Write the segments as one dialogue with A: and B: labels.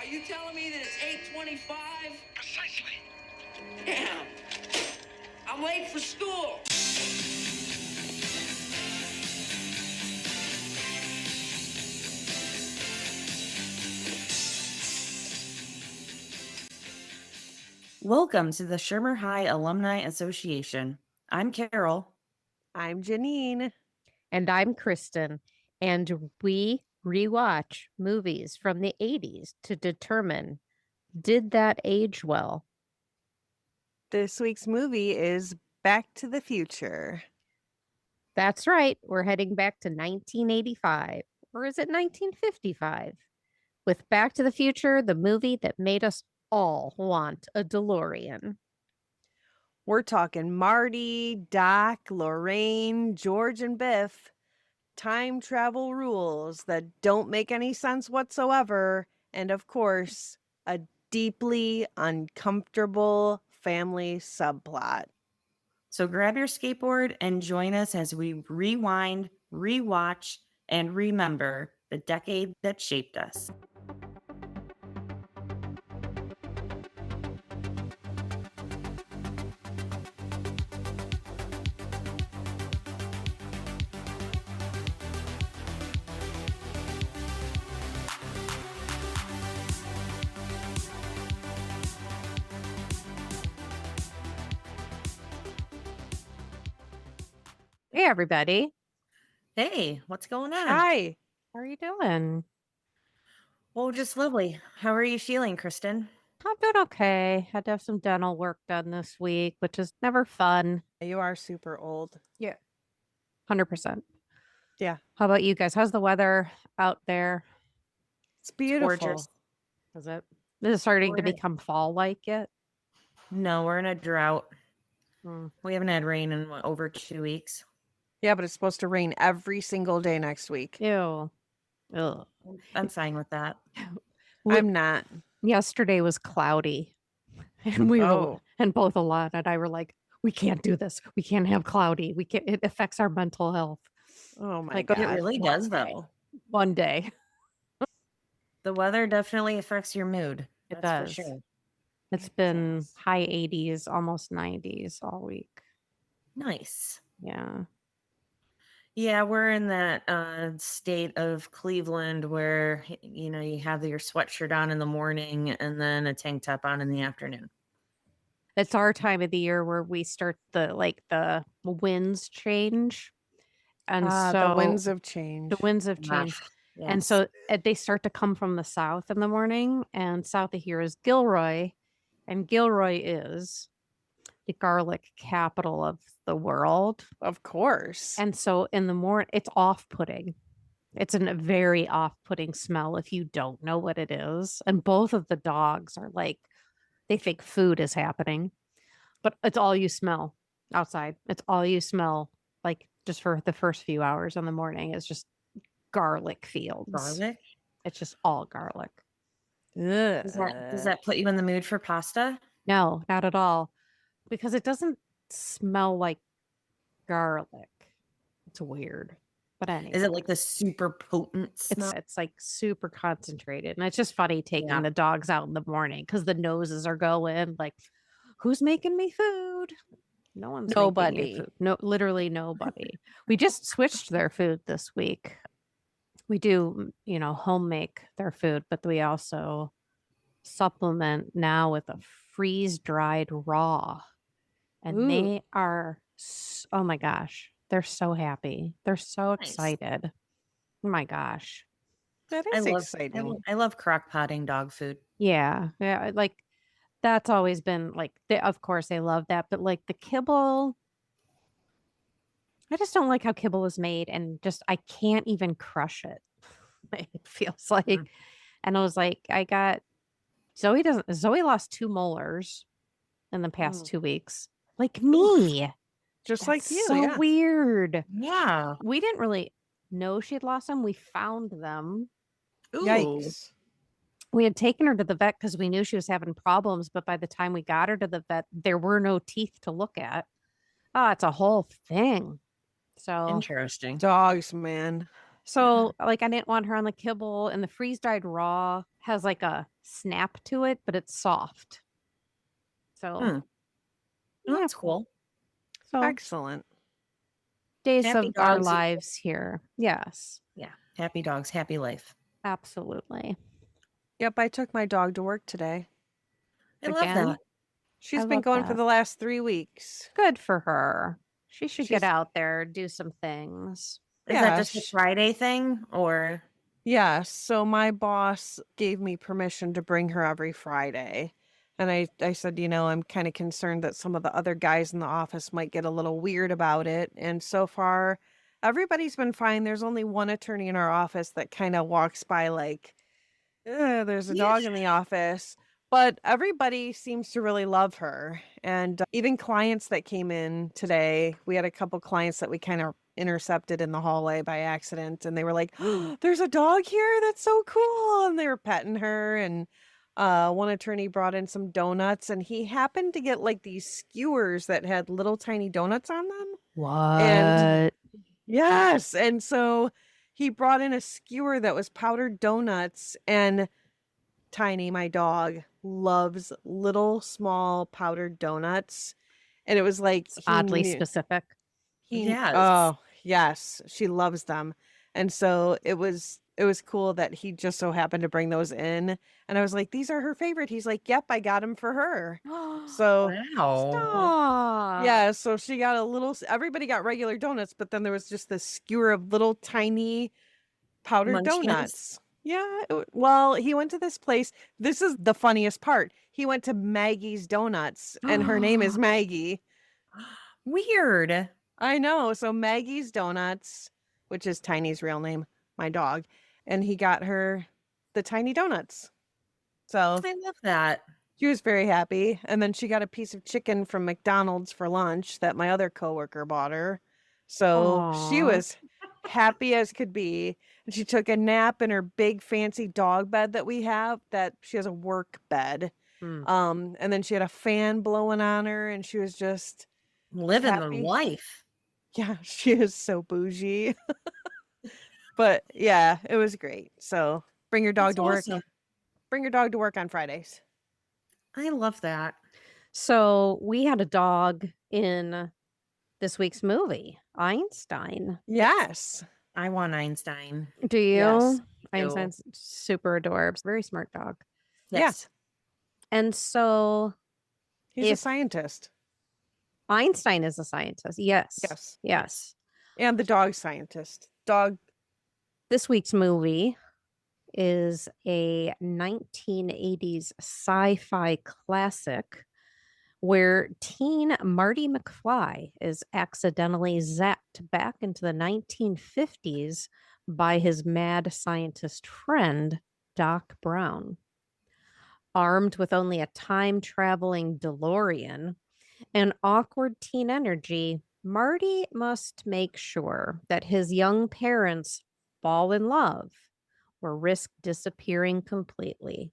A: Are you telling me that it's 8:25?
B: Precisely.
A: Damn. I'm late for school.
C: Welcome to the Shermer High Alumni Association. I'm Carol.
D: I'm Janine.
E: And I'm Kristen. And we rewatch movies from the 80s to determine, did that age well?
D: This week's movie is Back to the Future.
E: That's right. We're heading back to 1985. Or is it 1955? With Back to the Future, the movie that made us all want a DeLorean.
D: We're talking Marty, Doc, Lorraine, George, and Biff. Time travel rules that don't make any sense whatsoever. And of course, a deeply uncomfortable family subplot.
C: So grab your skateboard and join us as we rewind, rewatch, and remember the decade that shaped us.
E: Hey, everybody.
C: Hey, what's going on?
D: Hi.
E: How are you doing?
C: Well, just lovely. How are you feeling, Kristen?
E: I'm doing okay. Had to have some dental work done this week, which is never fun.
D: You are super old.
E: 100%.
D: Yeah.
E: How about you guys? How's the weather out there?
D: It's beautiful.
C: Gorgeous.
E: Is it? Is it starting to
C: We're-
E: become fall-like yet?
C: No, we're in a drought.
E: Mm.
C: We haven't had rain in over 2 weeks.
D: Yeah, but it's supposed to rain every single day next week.
E: Ew. Ugh.
C: I'm fine with that.
D: I'm not.
E: Yesterday was cloudy, and we were,
D: Oh.
E: and both Alana and I were like, "We can't do this. We can't have cloudy. We can't. It affects our mental health."
D: Oh my
E: Like,
D: God.
C: It really does, though.
E: One day,
C: The weather definitely affects your mood.
E: It
C: That's
E: does.
C: for sure.
E: it's
D: It
E: been
D: does.
E: high 80s, almost 90s all week.
C: Nice.
E: Yeah.
C: Yeah, we're in that state of Cleveland where, you know, you have your sweatshirt on in the morning and then a tank top on in the afternoon.
E: It's our time of the year where we start the winds change. And so
D: the winds of change.
E: the winds have changed. And
C: Yes.
E: so they start to come from the south in the morning, and south of here is Gilroy, and Gilroy is the garlic capital of the world.
D: Of course.
E: And so in the morning, it's off-putting. It's a very off-putting smell if you don't know what it is. And both of the dogs are like, they think food is happening, but it's all you smell outside. It's all you smell, like just for the first few hours in the morning is just garlic fields.
C: Garlic?
E: It's just all garlic.
C: Does that put you in the mood for pasta?
E: No, not at all. Because it doesn't smell like garlic. It's weird. But anyway.
C: Is it like the super potent smell?
E: It's like super concentrated. And it's just funny taking
C: Yeah.
E: the dogs out in the morning because the noses are going like, who's making me food? No one's making
D: Nobody.
E: you food. No, literally nobody. We just switched their food this week. We do, home make their food, but we also supplement now with a freeze dried raw. And
D: Ooh.
E: they are, oh my gosh, they're so happy. They're so
C: Nice.
E: excited. Oh my gosh.
D: That
C: I
D: is
C: love,
D: exciting.
C: I love crock potting dog food.
E: Yeah. Yeah. Like that's always been like, of course they love that, but like the kibble, I just don't like how kibble is made and just, I can't even crush it. It feels like, and I was like, Zoe lost 2 molars in the past 2 weeks. Like me.
D: Just
E: That's
D: like you.
E: so
D: yeah.
E: weird.
C: Yeah.
E: We didn't really know she'd lost them. We found them.
C: Ooh.
D: Yikes.
E: We had taken her to the vet because we knew she was having problems, but by the time we got her to the vet, there were no teeth to look at. Oh, it's a whole thing. So
C: Interesting.
D: Dogs, man.
E: So, like, I didn't want her on the kibble, and the freeze-dried raw has, like, a snap to it, but it's soft. So,
C: Hmm. Oh,
E: yeah.
C: that's cool.
E: So,
D: Excellent.
E: days
C: Happy
E: of our
C: dogs equal-
E: lives here. Yes,
C: Yeah. Happy dogs, happy life.
E: absolutely.
D: Yep, I took my dog to work today.
C: I love
E: Again?
C: that.
D: She's
E: I
D: been
E: love
D: going for
E: that.
D: the last 3 weeks.
E: Good for her. She should get
D: She's-
E: out there, do some things.
C: Is that
D: Yeah,
C: just a Friday thing or?
D: Yeah, so my boss gave me permission to bring her every Friday. And I said, I'm kind of concerned that some of the other guys in the office might get a little weird about it. And so far, everybody's been fine. There's only one attorney in our office that kind of walks by like, there's a dog in the office. But everybody seems to really love her. And even clients that came in today, we had a couple clients that we kind of intercepted in the hallway by accident. And they were like, there's a dog here. That's so cool. And they were petting her. And one attorney brought in some donuts. And he happened to get like these skewers that had little tiny donuts on them.
E: What?
D: And yes. And so he brought in a skewer that was powdered donuts. And Tiny, my dog, loves little small powdered donuts. And it was like
E: It's oddly specific.
C: Yes.
D: Oh, yes, she loves them. And so it was cool that he just so happened to bring those in. And I was like, these are her favorite. He's like, yep, I got them for her. So
C: Wow.
E: Stop.
D: yeah, so she got a little, everybody got regular donuts, but then there was just this skewer of little tiny powdered
C: Munchkins?
D: donuts. Yeah, well, he went to this place. This is the funniest part. He went to Maggie's Donuts, and her name is Maggie.
C: Weird.
D: I know. So Maggie's Donuts, which is Tiny's real name, my dog, and he got her the tiny donuts. So
C: I love that.
D: she was very happy. And then she got a piece of chicken from McDonald's for lunch that my other coworker bought her. So she
E: Aw.
D: was happy as could be. And she took a nap in her big fancy dog bed that we have, that she has a work bed.
E: Hmm.
D: And then she had a fan blowing on her, and she was just,
C: Living
D: Happy.
C: the life.
D: yeah, she is so bougie. But yeah, it was great. So bring your dog
C: That's
D: to work.
C: awesome.
D: Bring your dog to work on Fridays.
C: I love that.
E: So we had a dog in this week's movie, Einstein.
D: Yes.
C: I want Einstein.
E: Do you?
D: Yes,
C: I do.
E: Einstein's super adorable. Very smart dog.
C: Yes.
E: And so
D: He's a
E: If-
D: scientist.
E: Einstein is a scientist. Yes.
D: Yes.
E: Yes.
D: And the dog scientist. Dog.
E: This week's movie is a 1980s sci-fi classic where teen Marty McFly is accidentally zapped back into the 1950s by his mad scientist friend, Doc Brown. Armed with only a time-traveling DeLorean and awkward teen energy, Marty must make sure that his young parents fall in love or risk disappearing completely.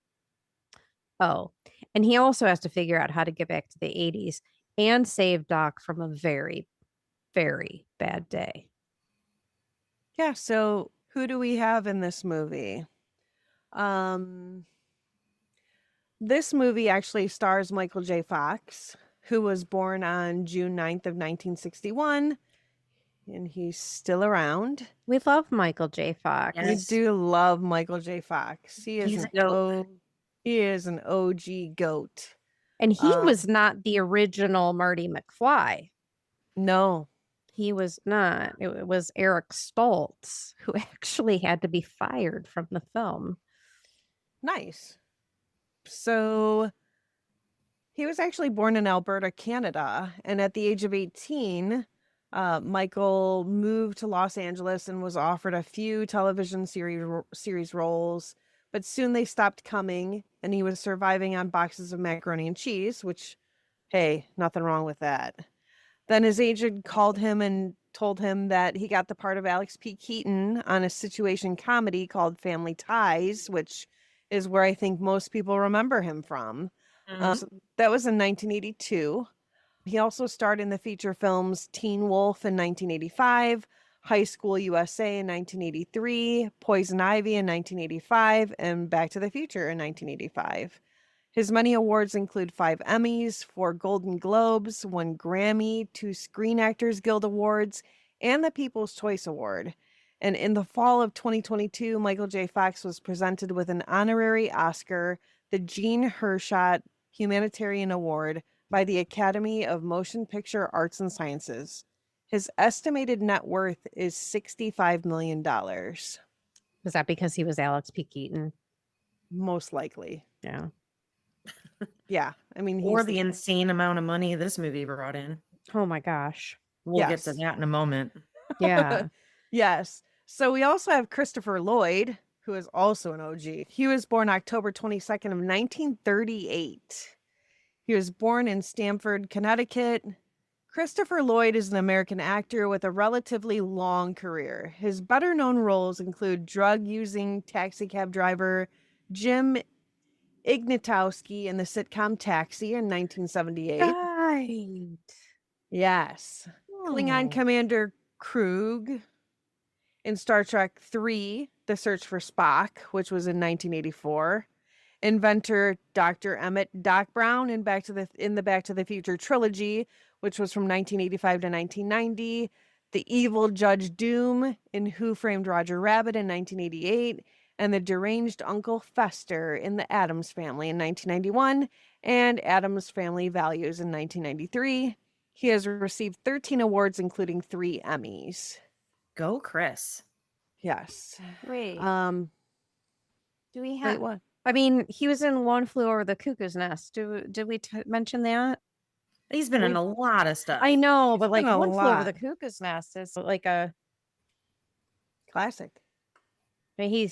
E: Oh, and he also has to figure out how to get back to the 80s and save Doc from a very, very bad day.
D: Yeah. So who do we have in this movie? This movie actually stars Michael J. Fox, who was born on June 9th of 1961, and he's still around.
E: We love Michael J. Fox.
C: Yes.
D: We do love Michael J. Fox. He is
C: He's
D: an
C: a goat.
D: he is an OG goat.
E: And he was not the original Marty McFly.
D: No.
E: He was not. It was Eric Stoltz, who actually had to be fired from the film.
D: Nice. So he was actually born in Alberta, Canada, and at the age of 18, Michael moved to Los Angeles and was offered a few television series roles, but soon they stopped coming, and he was surviving on boxes of macaroni and cheese, which, hey, nothing wrong with that. Then his agent called him and told him that he got the part of Alex P. Keaton on a situation comedy called Family Ties, which is where I think most people remember him from. So that was in 1982. He also starred in the feature films Teen Wolf in 1985, High School USA in 1983, Poison Ivy in 1985, and Back to the Future in 1985. His many awards include 5 Emmys, 4 Golden Globes, 1 Grammy, 2 Screen Actors Guild Awards, and the People's Choice Award. And in the fall of 2022, Michael J. Fox was presented with an honorary Oscar, the Gene Hershot Humanitarian Award, by the Academy of Motion Picture Arts and Sciences. His estimated net worth is $65 million.
E: Was that because he was Alex P. Keaton?
D: Most likely.
E: Yeah.
D: Yeah. I mean,
C: Or
D: he's
C: the insane amount of money this movie brought in.
E: Oh my gosh.
C: We'll get to
D: Yes.
C: that in a moment.
E: Yeah.
D: Yes. So we also have Christopher Lloyd, who is also an OG. He was born October 22nd of 1938. He was born in Stamford, Connecticut. Christopher Lloyd is an American actor with a relatively long career. His better known roles include drug-using taxicab driver Jim Ignatowski in the sitcom Taxi in 1978.
E: Right.
D: Yes. Klingon
E: Oh.
D: Commander Krug in Star Trek III, The Search for Spock, which was in 1984. Inventor Dr. Emmett Doc Brown in the Back to the Future trilogy, which was from 1985 to 1990. The evil Judge Doom in Who Framed Roger Rabbit in 1988. And the deranged Uncle Fester in The Addams Family in 1991. And Addams Family Values in 1993. He has received 13 awards, including 3 Emmys.
C: Go, Chris.
D: Yes.
E: Wait.
D: Do
E: Do we
D: wait,
E: have?
D: what?
E: I mean, he was in One Flew Over the Cuckoo's Nest. Did we mention that?
C: He's been in a lot of stuff.
E: I know, but like
D: been a
E: One Flew Over
D: lot.
E: the Cuckoo's Nest is like a.
D: Classic.
E: I mean,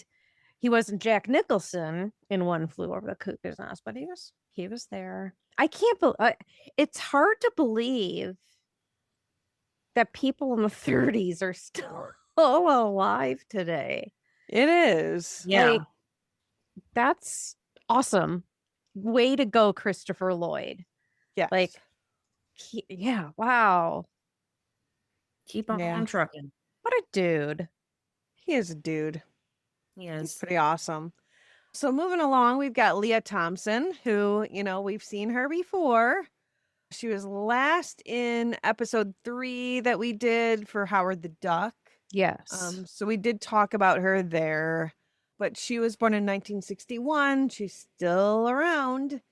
E: he wasn't Jack Nicholson in One Flew Over the Cuckoo's Nest, but he was there. I can't believe it's hard to believe that people in the 30s are still alive today.
D: It is.
C: Yeah.
E: Like, that's awesome. Way to go, Christopher Lloyd.
D: Yes.
E: Like, yeah, wow.
C: Keep on
D: Yeah.
C: trucking.
E: What a dude.
D: He is a dude.
C: He
D: He's
C: is.
D: pretty awesome. So moving along, we've got Leah Thompson, who, we've seen her before. She was last in episode 3 that we did for Howard the Duck.
E: Yes.
D: So we did talk about her there, but she was born in 1961. She's still around.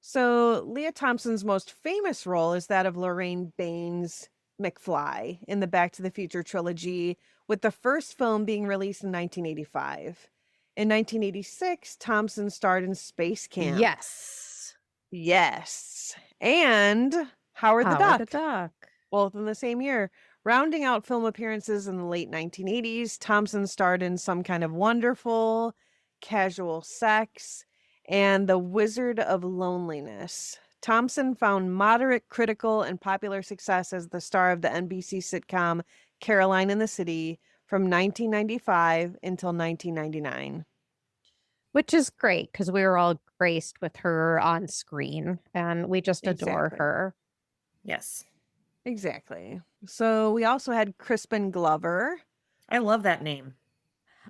D: So Leah Thompson's most famous role is that of Lorraine Baines McFly in the Back to the Future trilogy, with the first film being released in 1985. In 1986, Thompson starred in Space Camp.
E: Yes.
D: Yes. And Howard the Duck,
E: the Duck.
D: both in the same year. Rounding out film appearances in the late 1980s, Thompson starred in Some Kind of Wonderful, Casual Sex, and The Wizard of Loneliness. Thompson found moderate critical and popular success as the star of the NBC sitcom Caroline in the City from 1995 until 1999.
E: Which is great because we were all graced with her on screen and we just adore
D: Exactly.
E: her.
C: Yes.
D: Exactly. So we also had Crispin Glover.
C: I love that name.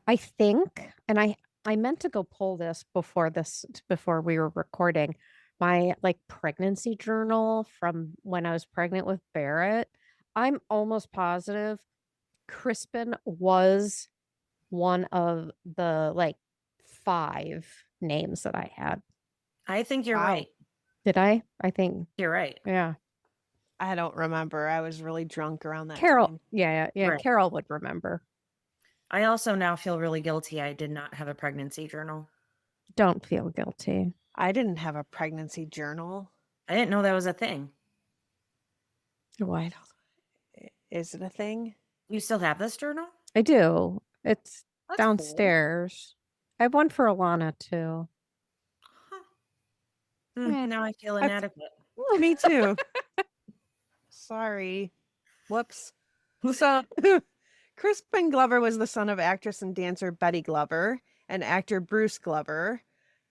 E: I think, and I meant to go pull this before we were recording, my like pregnancy journal from when I was pregnant with Barrett. I'm almost positive Crispin was one of the like 5 names that I had.
C: I think you're
D: Wow.
C: right.
E: Did I? I think,
C: You're right.
E: yeah.
D: I don't remember. I was really drunk around that
E: Carol.
D: time.
E: Yeah.
C: Right.
E: Carol would remember.
C: I also now feel really guilty. I did not have a pregnancy journal.
E: Don't feel guilty.
D: I didn't have a pregnancy journal.
C: I didn't know that was a thing.
E: What?
D: Is it a thing?
C: You still have this journal?
E: I do. It's
C: That's cool.
E: downstairs. I have one for Alana too.
C: Huh. Now I feel
D: I've-
C: inadequate.
D: Me too. Sorry. Whoops. So, Crispin Glover was the son of actress and dancer Betty Glover and actor Bruce Glover.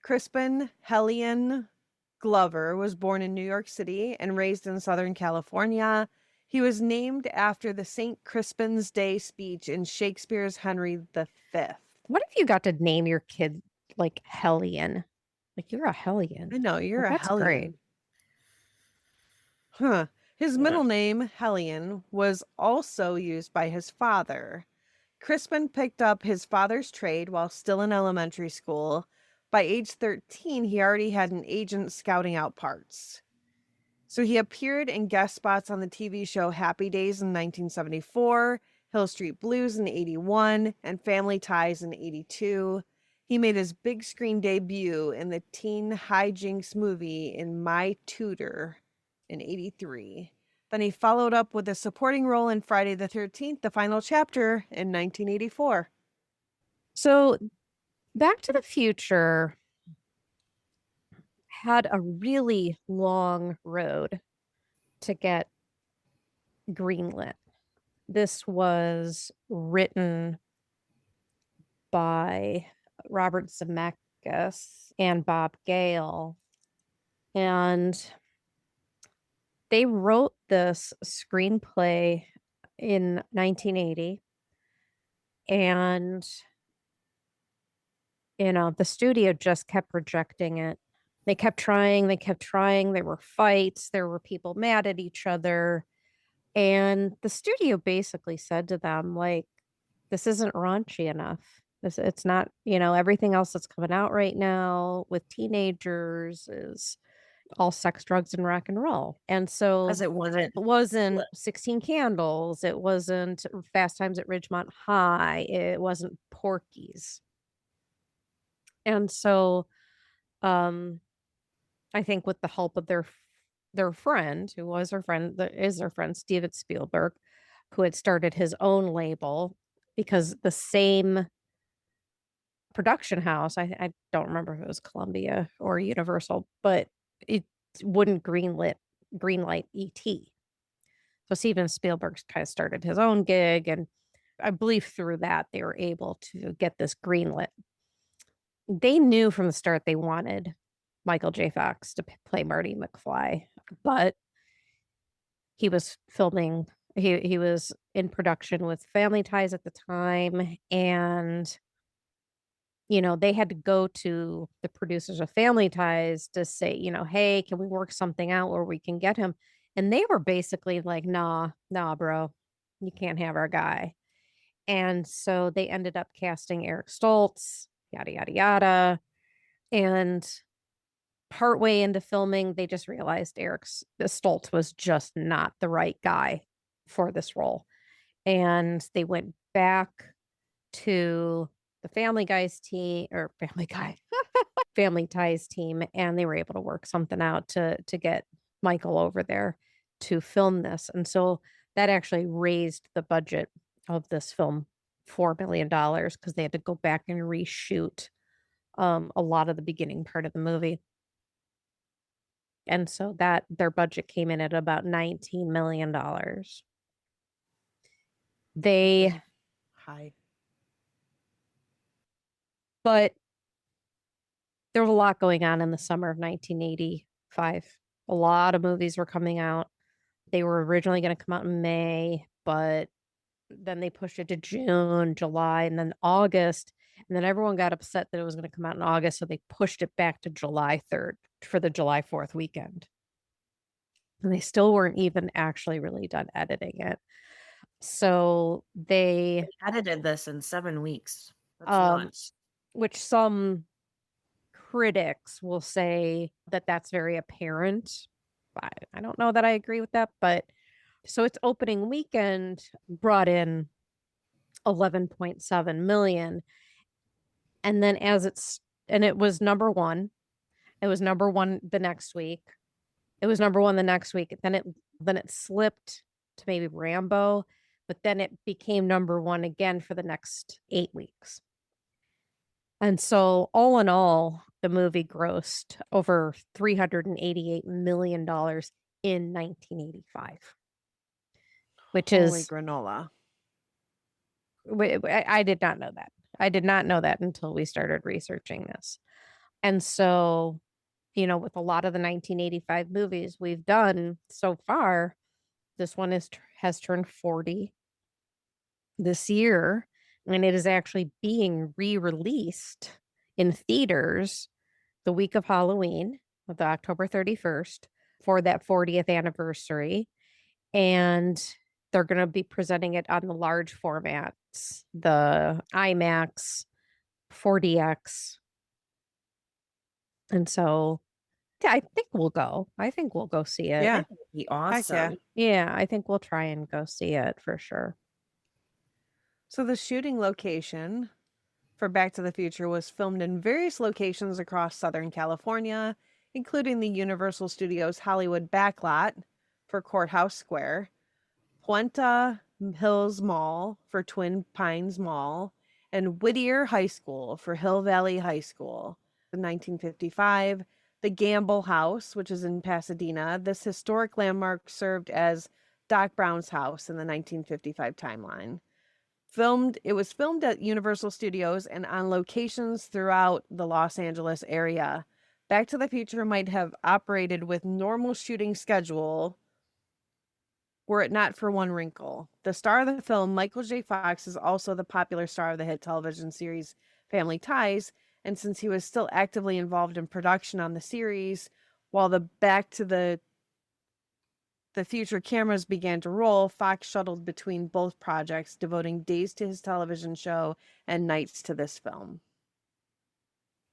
D: Crispin Hellion Glover was born in New York City and raised in Southern California. He was named after the St. Crispin's Day speech in Shakespeare's Henry V.
E: What if you got to name your kid like Hellion? Like you're a
D: I
E: Hellion.
D: know, you're
E: Well,
D: a
E: that's great.
D: hellion. Huh. His middle name, Hellion, was also used by his father. Crispin picked up his father's trade while still in elementary school. By age 13, he already had an agent scouting out parts. So he appeared in guest spots on the TV show Happy Days in 1974, Hill Street Blues in 81, and Family Ties in 82. He made his big screen debut in the teen hijinks movie in My Tutor in 83. Then he followed up with a supporting role in Friday the 13th, the final chapter, in 1984.
E: So Back to the Future had a really long road to get greenlit. This was written by Robert Zemeckis and Bob Gale. And they wrote this screenplay in 1980. And, the studio just kept rejecting it. They kept trying. There were fights. There were people mad at each other. And the studio basically said to them, like, this isn't raunchy enough. It's not, everything else that's coming out right now with teenagers is all sex, drugs, and rock and roll. And so
C: Because it
E: it wasn't 16 Candles. It wasn't Fast Times at Ridgemont High. It wasn't Porky's. And so I think with the help of their friend, who was their friend, that is their friend, Steven Spielberg, who had started his own label, because the same production house, I don't remember if it was Columbia or Universal, but it wouldn't greenlight ET. So Steven Spielberg kind of started his own gig, and I believe through that they were able to get this greenlit. They knew from the start they wanted Michael J. Fox to play Marty McFly, but he was filming, he was in production with Family Ties at the time, and they had to go to the producers of Family Ties to say, hey, can we work something out where we can get him? And they were basically like, nah, bro, you can't have our guy. And so they ended up casting Eric Stoltz, yada, yada, yada. And partway into filming, they just realized Stoltz was just not the right guy for this role. And they went back to the Family Ties team, and they were able to work something out to get Michael over there to film this. And so that actually raised the budget of this film $4 million, because they had to go back and reshoot a lot of the beginning part of the movie. And so that their budget came in at about $19 million.
D: Hi.
E: But there was a lot going on in the summer of 1985. A lot of movies were coming out. They were originally going to come out in May, but then they pushed it to June, July, and then August. And then everyone got upset that it was going to come out in August, so they pushed it back to July 3rd for the July 4th weekend. And they still weren't even actually really done editing it. So they
C: edited this in 7 weeks. That's
E: Um,
C: nuts.
E: which some critics will say that that's very apparent. I don't know that I agree with that, but so its opening weekend brought in 11.7 million. And then it was number one. It was number one the next week. It was number one the next week. Then it slipped to maybe Rambo, but then it became number one again for the next 8 weeks. And so all in all, the movie grossed over $388 million in 1985, which
D: Holy
E: is
D: granola.
E: I did not know that. I did not know that until we started researching this. And so, with a lot of the 1985 movies we've done so far, This one has turned 40 this year, and it is actually being re-released in theaters the week of Halloween, of the October 31st, for that 40th anniversary. And they're going to be presenting it on the large formats, the IMAX, 4DX. And so I think we'll go. I think we'll go see it.
D: Yeah.
C: That would be
D: Heck yeah.
C: awesome.
E: Yeah, I think we'll try and go see it for sure.
D: So the shooting location for Back to the Future was filmed in various locations across Southern California, including the Universal Studios Hollywood backlot for Courthouse Square, Puente Hills Mall for Twin Pines Mall, and Whittier High School for Hill Valley High School. In 1955, the Gamble House, which is in Pasadena, this historic landmark served as Doc Brown's house in the 1955 timeline. It was filmed at Universal Studios and on locations throughout the Los Angeles area. Back to the Future might have operated with normal shooting schedule were it not for one wrinkle. The star of the film, Michael J. Fox, is also the popular star of the hit television series Family Ties, and since he was still actively involved in production on the series, while the Back to the Future cameras began to roll, Fox shuttled between both projects, devoting days to his television show and nights to this film.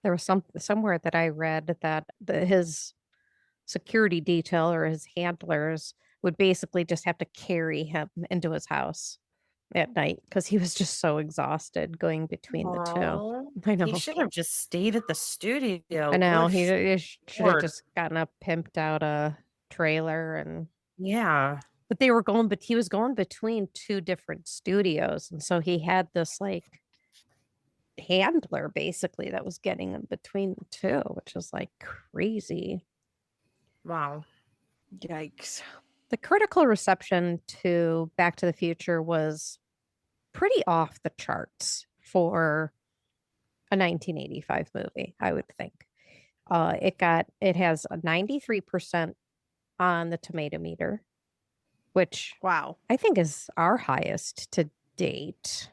E: There was somewhere that I read that his security detail or his handlers would basically just have to carry him into his house at night because he was just so exhausted going between the two.
C: Aw,
E: I know.
C: he should have just stayed at the studio.
E: I know.
C: What a
E: He should have
C: sport.
E: just gotten a pimped out a trailer and
C: Yeah.
E: but he was going between two different studios, and so he had this like handler basically that was getting him between the two, which is like crazy.
C: Wow.
D: Yikes.
E: The critical reception to Back to the Future was pretty off the charts for a 1985 movie, I would think. It has a 93% on the tomato meter, which
D: Wow.
E: I think is our highest to date,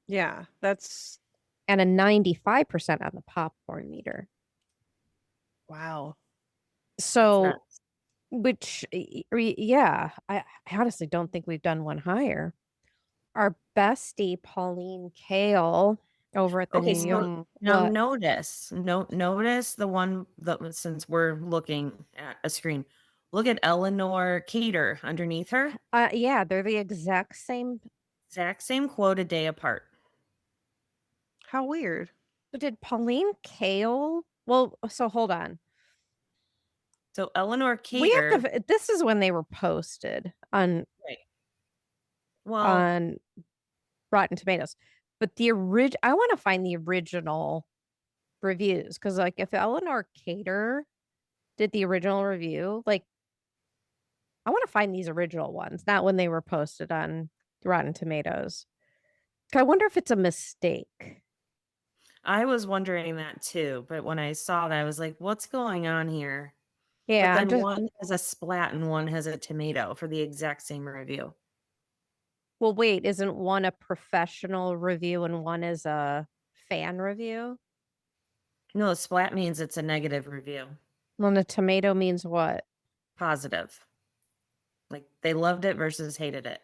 D: Yeah, that's
E: and a 95% on the popcorn meter.
D: wow.
E: So,
C: nuts.
E: which, yeah, I honestly don't think we've done one higher. Our bestie, Pauline Kael, over at the
C: Okay,
E: New York.
C: so now
E: What?
C: notice the one that since we're looking at a screen, look at Eleanor Cater underneath her.
E: Yeah, they're the exact same.
C: Exact same quote, a day apart.
D: How weird.
E: But did Pauline Kael? Well, so hold on.
C: So Eleanor
E: We
C: Cater.
E: have to. This is when they were posted on
C: Right. Well,
E: on Rotten Tomatoes. But I want to find the original reviews because, like, if Eleanor Cater did the original review, like, I want to find these original ones, not when they were posted on Rotten Tomatoes. I wonder if it's a mistake.
C: I was wondering that too, but when I saw that, I was like, "What's going on here?"
E: Yeah,
C: But then one has a splat and one has a tomato for the exact same review.
E: well, wait, isn't one a professional review and one is a fan review?
C: No, splat means it's a negative review.
E: Well, the tomato means what?
C: Positive. Like they loved it versus hated it.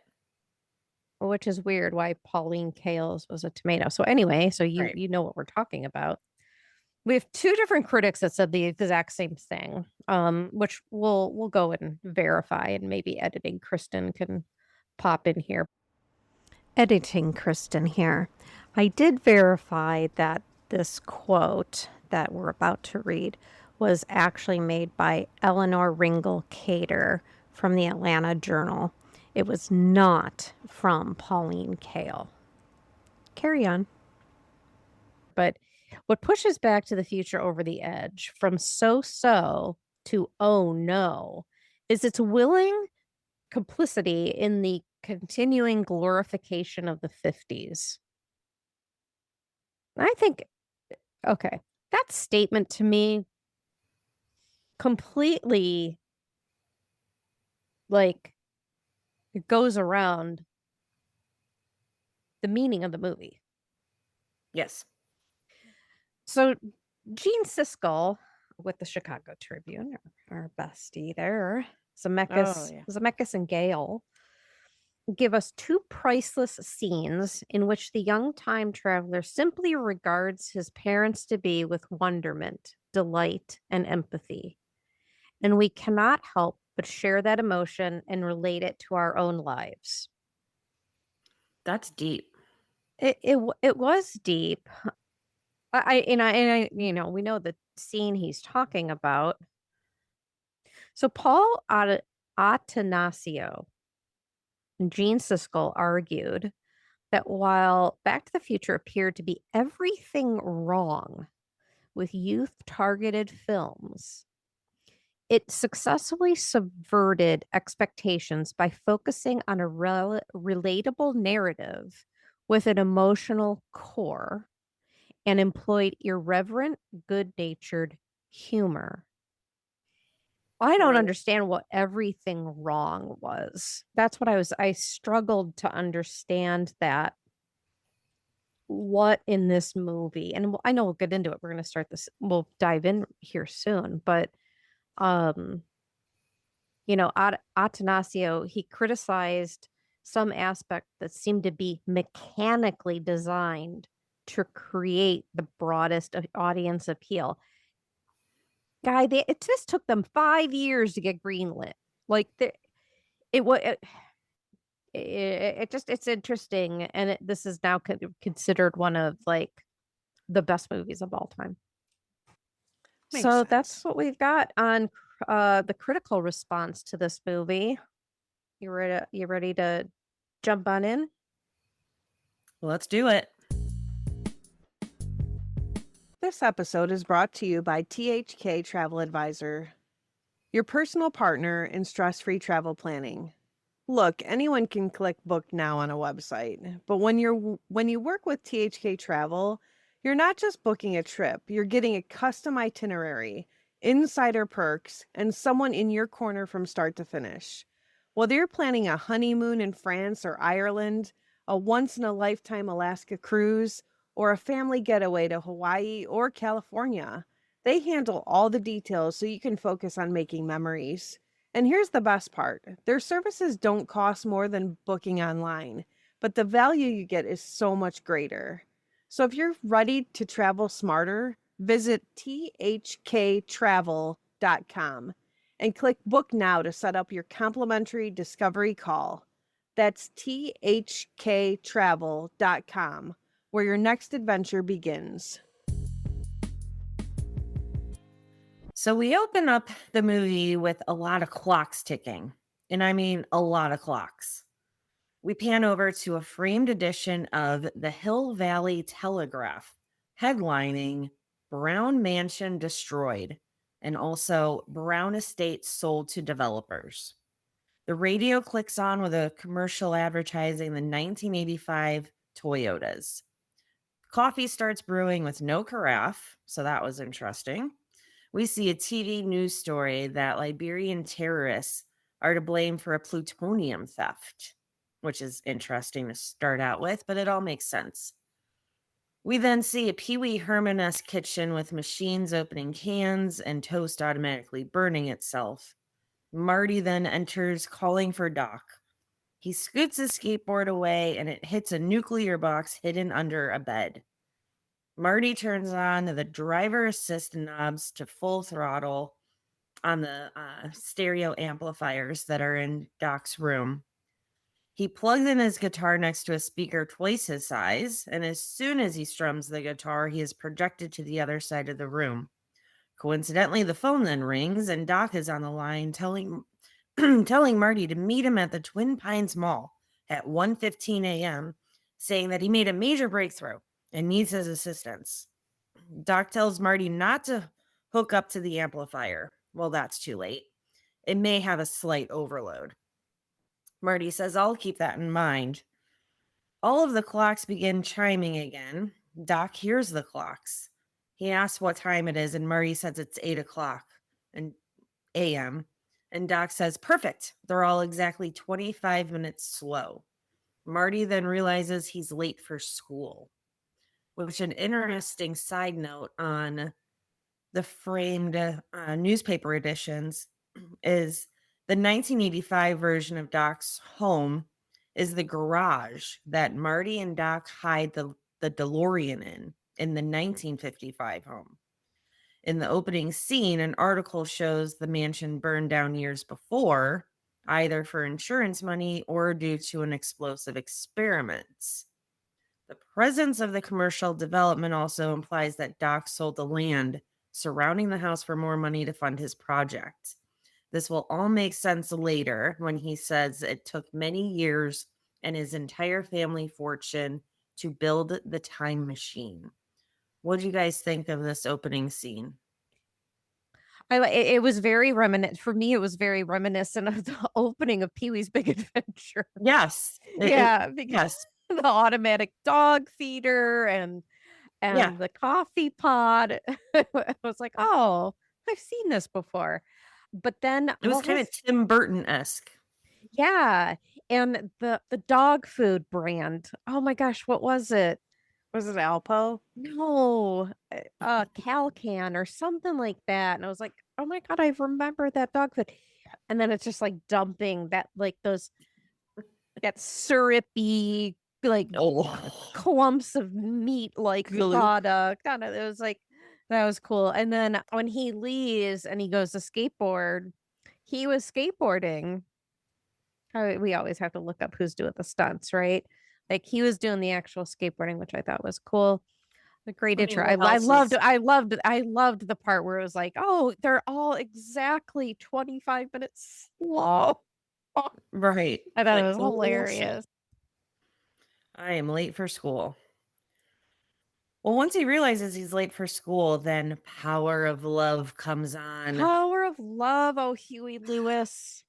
E: Which is weird why Pauline Kael's was a tomato. So anyway, so
C: Right.
E: you know what we're talking about. We have two different critics that said the exact same thing, which we'll go and verify, and maybe editing Kristen can pop in here. Editing Kristen here. I did verify that this quote that we're about to read was actually made by Eleanor Ringel Cater from the Atlanta Journal. It was not from Pauline Kael. Carry on. But what pushes Back to the Future over the edge from so to oh no is its willing complicity in the continuing glorification of the 50s. I think, okay, that statement to me completely like it goes around the meaning of the movie.
C: Yes.
E: So Gene Siskel with the Chicago Tribune, our bestie there, Zemeckis and Gale, give us two priceless scenes in which the young time traveler simply regards his parents to be with wonderment, delight, and empathy. And we cannot help but share that emotion and relate it to our own lives.
C: That's deep.
E: It was deep. I we know the scene he's talking about. So Paul Attanasio and Gene Siskel argued that while Back to the Future appeared to be everything wrong with youth-targeted films, it successfully subverted expectations by focusing on a relatable narrative with an emotional core and employed irreverent, good-natured humor. I don't understand what everything wrong was. That's what I struggled to understand that. What in this movie, and I know we'll get into it. We're going to start this. We'll dive in here soon, but Atanasio, he criticized some aspect that seemed to be mechanically designed to create the broadest audience appeal. Guy, it just took them 5 years to get greenlit. Like it's interesting, and this is now considered one of like the best movies of all time.
D: Makes
E: So
D: sense.
E: that's what we've got on the critical response to this movie. You ready to jump on in?
C: Let's do it.
D: This episode is brought to you by THK Travel Advisor, your personal partner in stress-free travel planning. Look, anyone can click book now on a website, but when you work with THK Travel, you're not just booking a trip, you're getting a custom itinerary, insider perks, and someone in your corner from start to finish. Whether you're planning a honeymoon in France or Ireland, a once-in-a-lifetime Alaska cruise, or a family getaway to Hawaii or California, they handle all the details so you can focus on making memories. And here's the best part. Their services don't cost more than booking online, but the value you get is so much greater. So if you're ready to travel smarter, visit thktravel.com and click book now to set up your complimentary discovery call. That's thktravel.com, where your next adventure begins.
C: So we open up the movie with a lot of clocks ticking, and I mean a lot of clocks. We pan over to a framed edition of the Hill Valley Telegraph, headlining Brown Mansion Destroyed, and also Brown Estate Sold to Developers. The radio clicks on with a commercial advertising the 1985 Toyotas. Coffee starts brewing with no carafe, so that was interesting. We see a TV news story that Liberian terrorists are to blame for a plutonium theft, which is interesting to start out with, but it all makes sense. We then see a Pee Wee Herman-esque kitchen with machines opening cans and toast automatically burning itself. Marty then enters calling for Doc. He scoots his skateboard away and it hits a nuclear box hidden under a bed. Marty turns on the driver assist knobs to full throttle on the stereo amplifiers that are in Doc's room. He plugs in his guitar next to a speaker twice his size, and as soon as he strums the guitar, he is projected to the other side of the room. Coincidentally, the phone then rings, and Doc is on the line telling Marty to meet him at the Twin Pines Mall at 1:15 a.m., saying that he made a major breakthrough and needs his assistance. Doc tells Marty not to hook up to the amplifier. Well, that's too late. It may have a slight overload. Marty says, I'll keep that in mind. All of the clocks begin chiming again. Doc hears the clocks. He asks what time it is, and Marty says it's 8 o'clock a.m. And Doc says, perfect. They're all exactly 25 minutes slow. Marty then realizes he's late for school, which an interesting side note on the framed newspaper editions is the 1985 version of Doc's home is the garage that Marty and Doc hide the DeLorean in the 1955 home. In the opening scene, an article shows the mansion burned down years before, either for insurance money or due to an explosive experiment. The presence of the commercial development also implies that Doc sold the land surrounding the house for more money to fund his project. This will all make sense later when he says it took many years and his entire family fortune to build the time machine. What do you guys think of this opening scene?
E: It was very reminiscent for me. It was very reminiscent of the opening of Pee-wee's Big Adventure.
C: Yes.
E: Yeah, because
C: Yes.
E: the automatic dog feeder and
C: Yeah.
E: the coffee pot. I was like, oh, I've seen this before. But then
C: It was kind of Tim Burton-esque.
E: yeah, and the dog food brand. Oh my gosh, what was it?
D: Was it Alpo?
E: No, Calcan or something like that. And I was like, oh my God, I remember that dog food. And then it's just like dumping that, like that syrupy, like clumps of meat, like product. I don't know. It was like, that was cool. And then when he leaves and he goes to skateboard, he was skateboarding. We always have to look up who's doing the stunts, right? Like he was doing the actual skateboarding, which I thought was cool. The great intro. I loved the part where it was like, oh, they're all exactly 25 minutes slow.
C: Right.
E: I thought
C: Like,
E: it was
C: holy
E: hilarious.
C: shit. I am late for school. Well, once he realizes he's late for school, then Power of Love comes on.
E: Power of Love. Oh, Huey Lewis.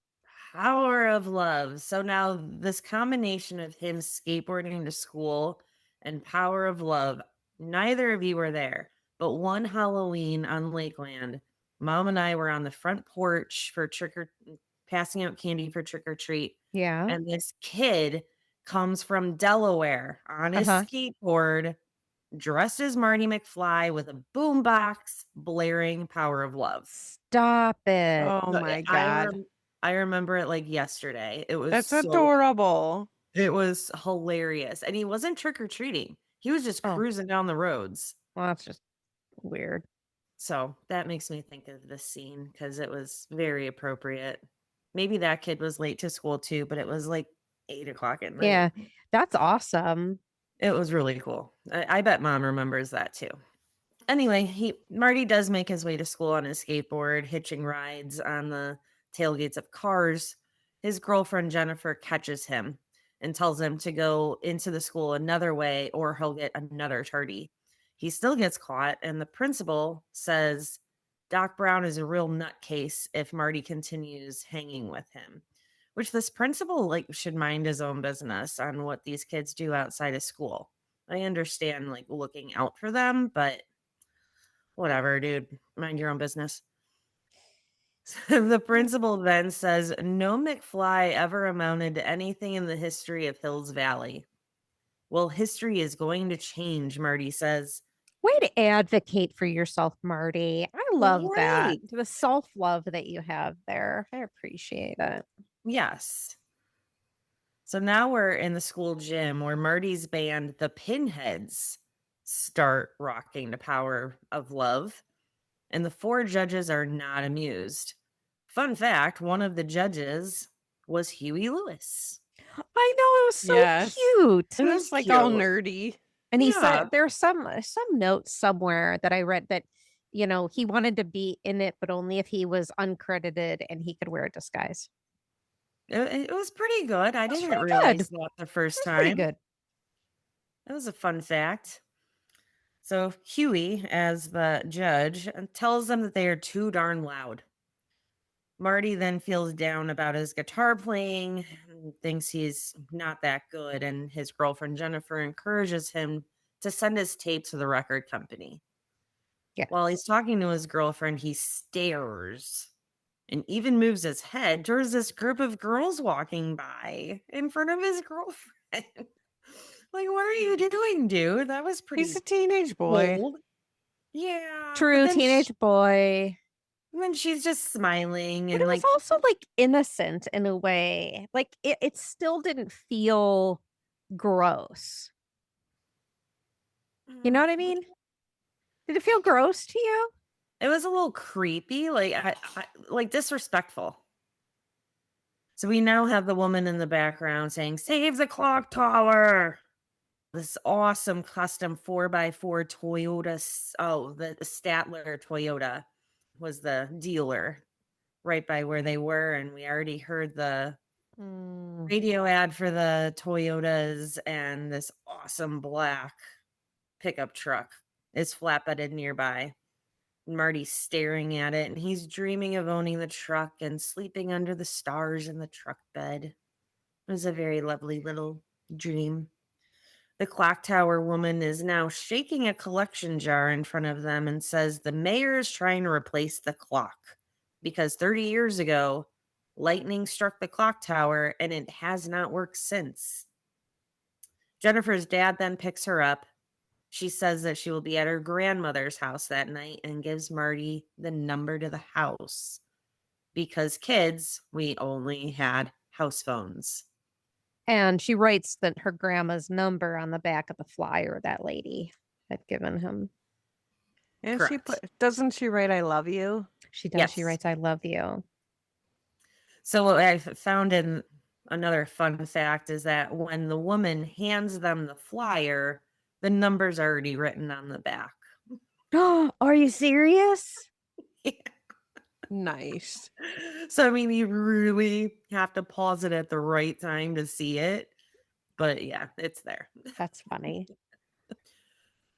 C: Power of Love. So now this combination of him skateboarding to school and Power of Love, neither of you were there, but one Halloween on Lakeland, Mom and I were on the front porch for passing out candy for trick or treat.
E: Yeah.
C: And this kid comes from Delaware on his skateboard, dressed as Marty McFly with a boombox blaring Power of Love.
E: Stop it.
D: Oh my God.
C: I remember it like yesterday. It was
D: That's adorable.
C: It was hilarious. And he wasn't trick-or-treating. He was just cruising down the roads.
E: Well, that's just weird.
C: So that makes me think of this scene because it was very appropriate. Maybe that kid was late to school too, but it was like 8 o'clock at night.
E: Yeah, that's awesome.
C: It was really cool. I bet Mom remembers that too. Anyway, Marty does make his way to school on his skateboard, hitching rides on the tailgates of cars. His girlfriend Jennifer catches him and tells him to go into the school another way or he'll get another tardy. He still gets caught, and the principal says Doc Brown is a real nutcase if Marty continues hanging with him, which this principal should mind his own business on what these kids do outside of school. I understand looking out for them, but whatever, dude, mind your own business. The principal then says no McFly ever amounted to anything in the history of Hills Valley. Well, history is going to change, Marty says.
E: Way to advocate for yourself, Marty. I love that. The self-love that you have there. I appreciate it.
C: Yes. So now we're in the school gym where Marty's band, the Pinheads, start rocking to Power of Love. And the 4 judges are not amused. Fun fact, one of the judges was Huey Lewis.
E: I know, it was so cute.
D: It was like all nerdy.
E: And he said there's some note somewhere that I read that, he wanted to be in it, but only if he was uncredited and he could wear a disguise.
C: It was pretty good. I didn't realize that the first time.
E: Pretty good.
C: That was a fun fact. So Huey, as the judge, tells them that they are too darn loud. Marty then feels down about his guitar playing, thinks he's not that good, and his girlfriend Jennifer encourages him to send his tape to the record company.
E: Yeah.
C: While he's talking to his girlfriend, he stares and even moves his head towards this group of girls walking by in front of his girlfriend. Like, what are you doing, dude? That was pretty
D: He's a teenage boy.
C: bold. Yeah. but
E: True,
C: then
E: teenage boy.
C: then she's just smiling
E: But
C: and
E: it was
C: like,
E: also like innocent in a way. Like it still didn't feel gross. You know what I mean? Did it feel gross to you?
C: it was a little creepy, like like disrespectful. So we now have the woman in the background saying, "Save the clock tower." This awesome custom 4x4 Toyota. The Statler Toyota was the dealer right by where they were. And we already heard the radio ad for the Toyotas, and this awesome black pickup truck is flatbedded nearby. Marty's staring at it, and he's dreaming of owning the truck and sleeping under the stars in the truck bed. It was a very lovely little dream. The clock tower woman is now shaking a collection jar in front of them and says the mayor is trying to replace the clock because 30 years ago, lightning struck the clock tower and it has not worked since. Jennifer's dad then picks her up. She says that she will be at her grandmother's house that night and gives Marty the number to the house. Because kids, we only had house phones.
E: And she writes that her grandma's number on the back of the flyer that lady had given him.
D: And
C: Correct.
D: doesn't she write "I love you"?
E: She does. She
C: Yes.
E: writes, "I love you."
C: So what I found in another fun fact is that when the woman hands them the flyer, the number's already written on the back.
E: Are you serious?
D: Nice.
C: So I mean, you really have to pause it at the right time to see it. But yeah, it's there.
E: That's funny.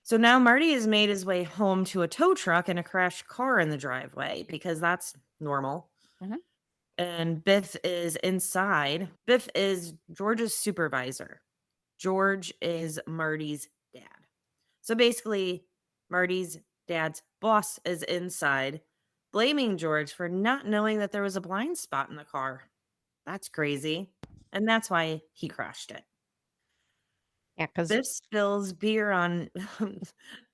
C: So now Marty has made his way home to a tow truck and a crashed car in the driveway because that's normal.
E: Mhm.
C: And Biff is inside. Biff is George's supervisor. George is Marty's dad. So basically, Marty's dad's boss is inside, blaming George for not knowing that there was a blind spot in the car. That's crazy. And that's why he crashed it.
E: Yeah, because
C: Biff spills beer on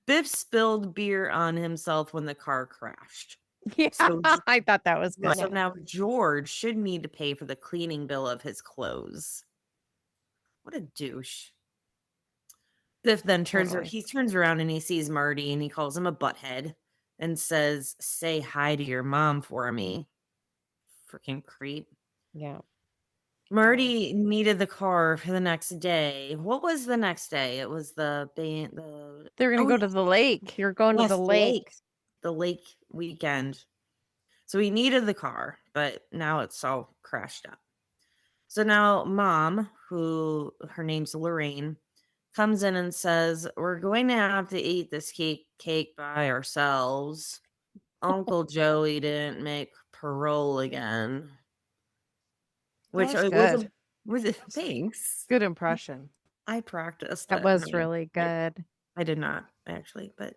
C: Biff spilled beer on himself when the car crashed.
E: yeah,
C: So
E: I thought that was good.
C: So now George should need to pay for the cleaning bill of his clothes. What a douche. Biff then turns around and he sees Marty and he calls him a butthead and says, "Say hi to your mom for me." Freaking creep.
E: Yeah.
C: Marty needed the car for the next day. What was the next day? It was the
E: They're going to go to the lake. You're going to the lake.
C: The lake weekend. So he needed the car, but now it's all crashed up. So now mom, who her name's Lorraine, comes in and says, "We're going to have to eat this cake by ourselves. Uncle Joey didn't make parole again." Which
D: That was good.
C: was it? Thanks.
D: Good impression.
C: I practiced.
E: That
C: it.
E: was
C: No,
E: really good.
C: I did not actually, but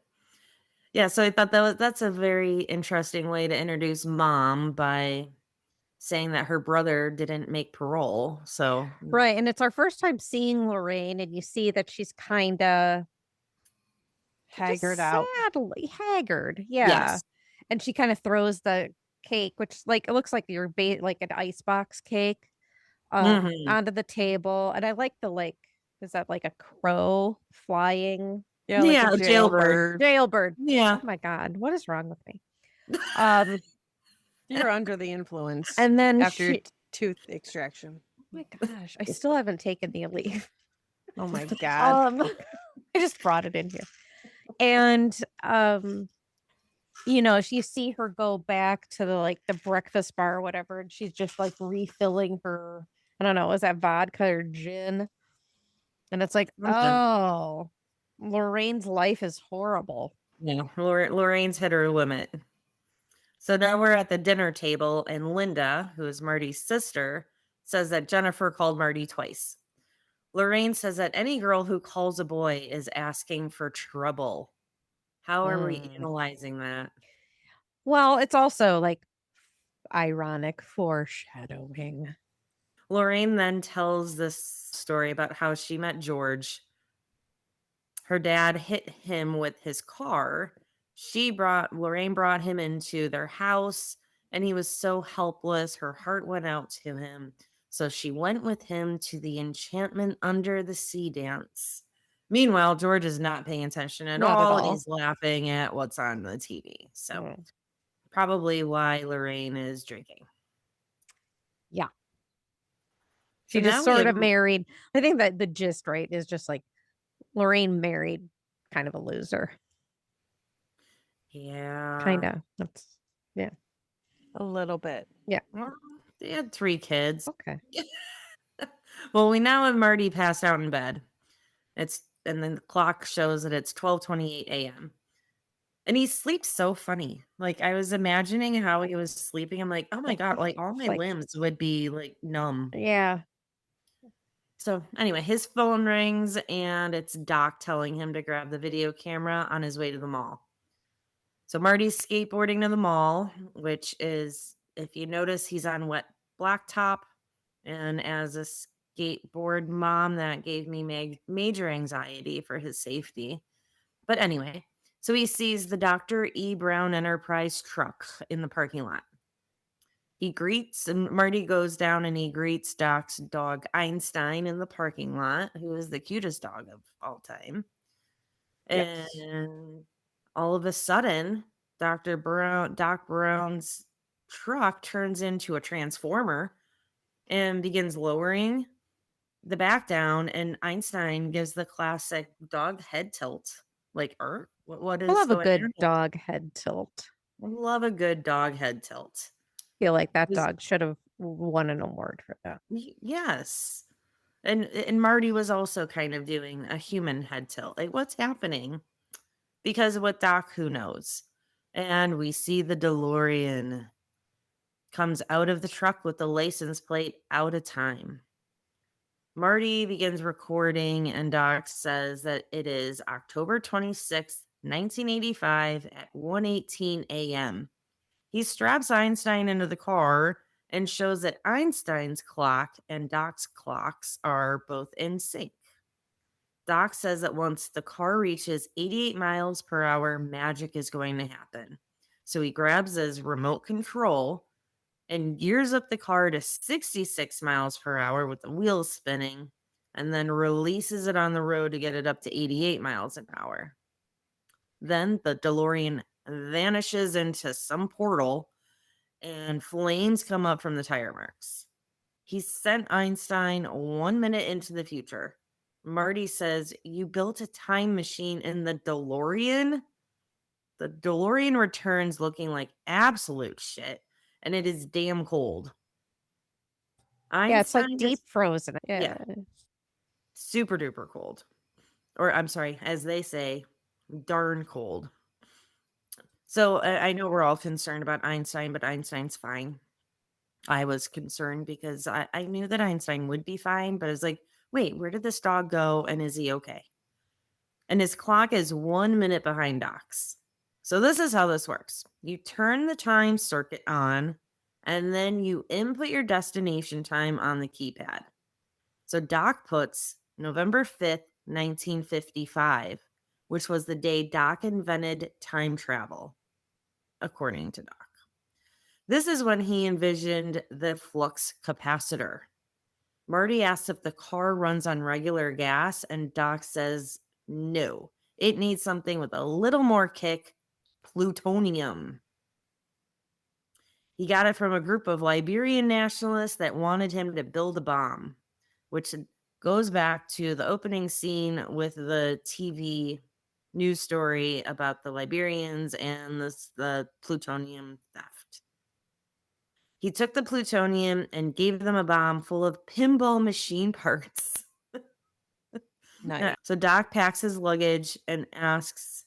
C: yeah. So I thought that's a very interesting way to introduce mom by saying that her brother didn't make parole. So
E: Right. And it's our first time seeing Lorraine, and you see that she's kind of
D: Haggard out.
E: sadly haggard. Yeah.
C: Yes.
E: And she kind of throws the cake, which like it looks like your like an icebox cake,
C: Mhm.
E: onto the table. And I like the is that like a crow flying?
D: Yeah, like
C: Yeah,
D: a jailbird.
E: Jailbird.
C: Yeah.
E: Oh my God, what is wrong with me?
D: You're under the influence
E: And then
D: after your
E: she,
D: tooth extraction.
E: oh my gosh, I still haven't taken the leave.
D: Oh my God.
E: I just brought it in here. And you see her go back to the breakfast bar or whatever, and she's just like refilling her, I don't know, is that vodka or gin? And it's like,
C: Something.
E: oh, Lorraine's life is horrible.
C: Yeah, Lorraine's hit her limit. So now we're at the dinner table, and Linda, who is Marty's sister, says that Jennifer called Marty twice. Lorraine says that any girl who calls a boy is asking for trouble. How are we analyzing that?
E: Well, it's also like
D: Ironic foreshadowing.
C: Lorraine then tells this story about how she met George. Her dad hit him with his car. Lorraine brought him into their house, and he was so helpless. Her heart went out to him. So she went with him to the Enchantment Under the Sea dance. Meanwhile, George is not paying attention at
E: Not at
C: all, and
E: all.
C: he's laughing at what's on the TV. So
E: Mm.
C: probably why Lorraine is drinking.
E: Yeah.
C: So
E: She just
C: now we
E: sort
C: have-
E: of married. I think that the gist, right, is just like Lorraine married kind of a loser.
C: Yeah.
E: Kind of. That's
D: A little bit.
C: Well, they had 3 kids.
E: okay.
C: Well, we now have Marty passed out in bed. And then the clock shows that it's 12:28 a.m. And he sleeps so funny. Like, I was imagining how he was sleeping. I'm like, oh my God, like all my
E: Like-
C: limbs would be like numb.
E: Yeah.
C: So anyway, his phone rings and it's Doc telling him to grab the video camera on his way to the mall. So Marty's skateboarding to the mall, which is, if you notice, he's on wet blacktop. And as a skateboard mom, that gave me major anxiety for his safety. But anyway, so he sees the Dr. E. Brown Enterprise truck in the parking lot. And Marty goes down and he greets Doc's dog Einstein in the parking lot, who is the cutest dog of all time.
D: Yes.
C: And all of a sudden, Doc Brown's truck turns into a transformer and begins lowering the back down, and Einstein gives the classic dog head tilt. Like, what is
E: I love a
C: going
E: good
C: on?
E: dog head tilt.
C: I love a good dog head tilt.
E: Feel like that
C: Is-
E: dog should have won an award for that.
C: Yes. And Marty was also kind of doing a human head tilt. Like, what's happening? Because with Doc, who knows? And we see the DeLorean comes out of the truck with the license plate out of time. Marty begins recording, and Doc says that it is October 26th, 1985 at 1:18 a.m. He straps Einstein into the car and shows that Einstein's clock and Doc's clocks are both in sync. Doc says that once the car reaches 88 miles per hour, magic is going to happen. So he grabs his remote control and gears up the car to 66 miles per hour with the wheels spinning, and then releases it on the road to get it up to 88 miles an hour. Then the DeLorean vanishes into some portal, and flames come up from the tire marks. He sent Einstein 1 minute into the future. Marty says, "You built a time machine in the DeLorean?" The DeLorean returns looking like absolute shit, and it is damn cold.
E: Yeah, it's like
C: Einstein
E: deep frozen.
C: Yeah. super duper cold. Or I'm sorry, as they say, darn cold. So I know we're all concerned about Einstein, but Einstein's fine. I was concerned because I knew that Einstein would be fine, but I was like, wait, where did this dog go? And is he okay? And his clock is 1 minute behind Doc's. So this is how this works. You turn the time circuit on, and then you input your destination time on the keypad. So Doc puts November 5th, 1955, which was the day Doc invented time travel, according to Doc. This is when he envisioned the flux capacitor. Marty asks if the car runs on regular gas, and Doc says no. It needs something with a little more kick, plutonium. He got it from a group of Liberian nationalists that wanted him to build a bomb, which goes back to the opening scene with the TV news story about the Liberians and the plutonium theft. He took the plutonium and gave them a bomb full of pinball machine parts.
D: Nice.
C: So Doc packs his luggage and asks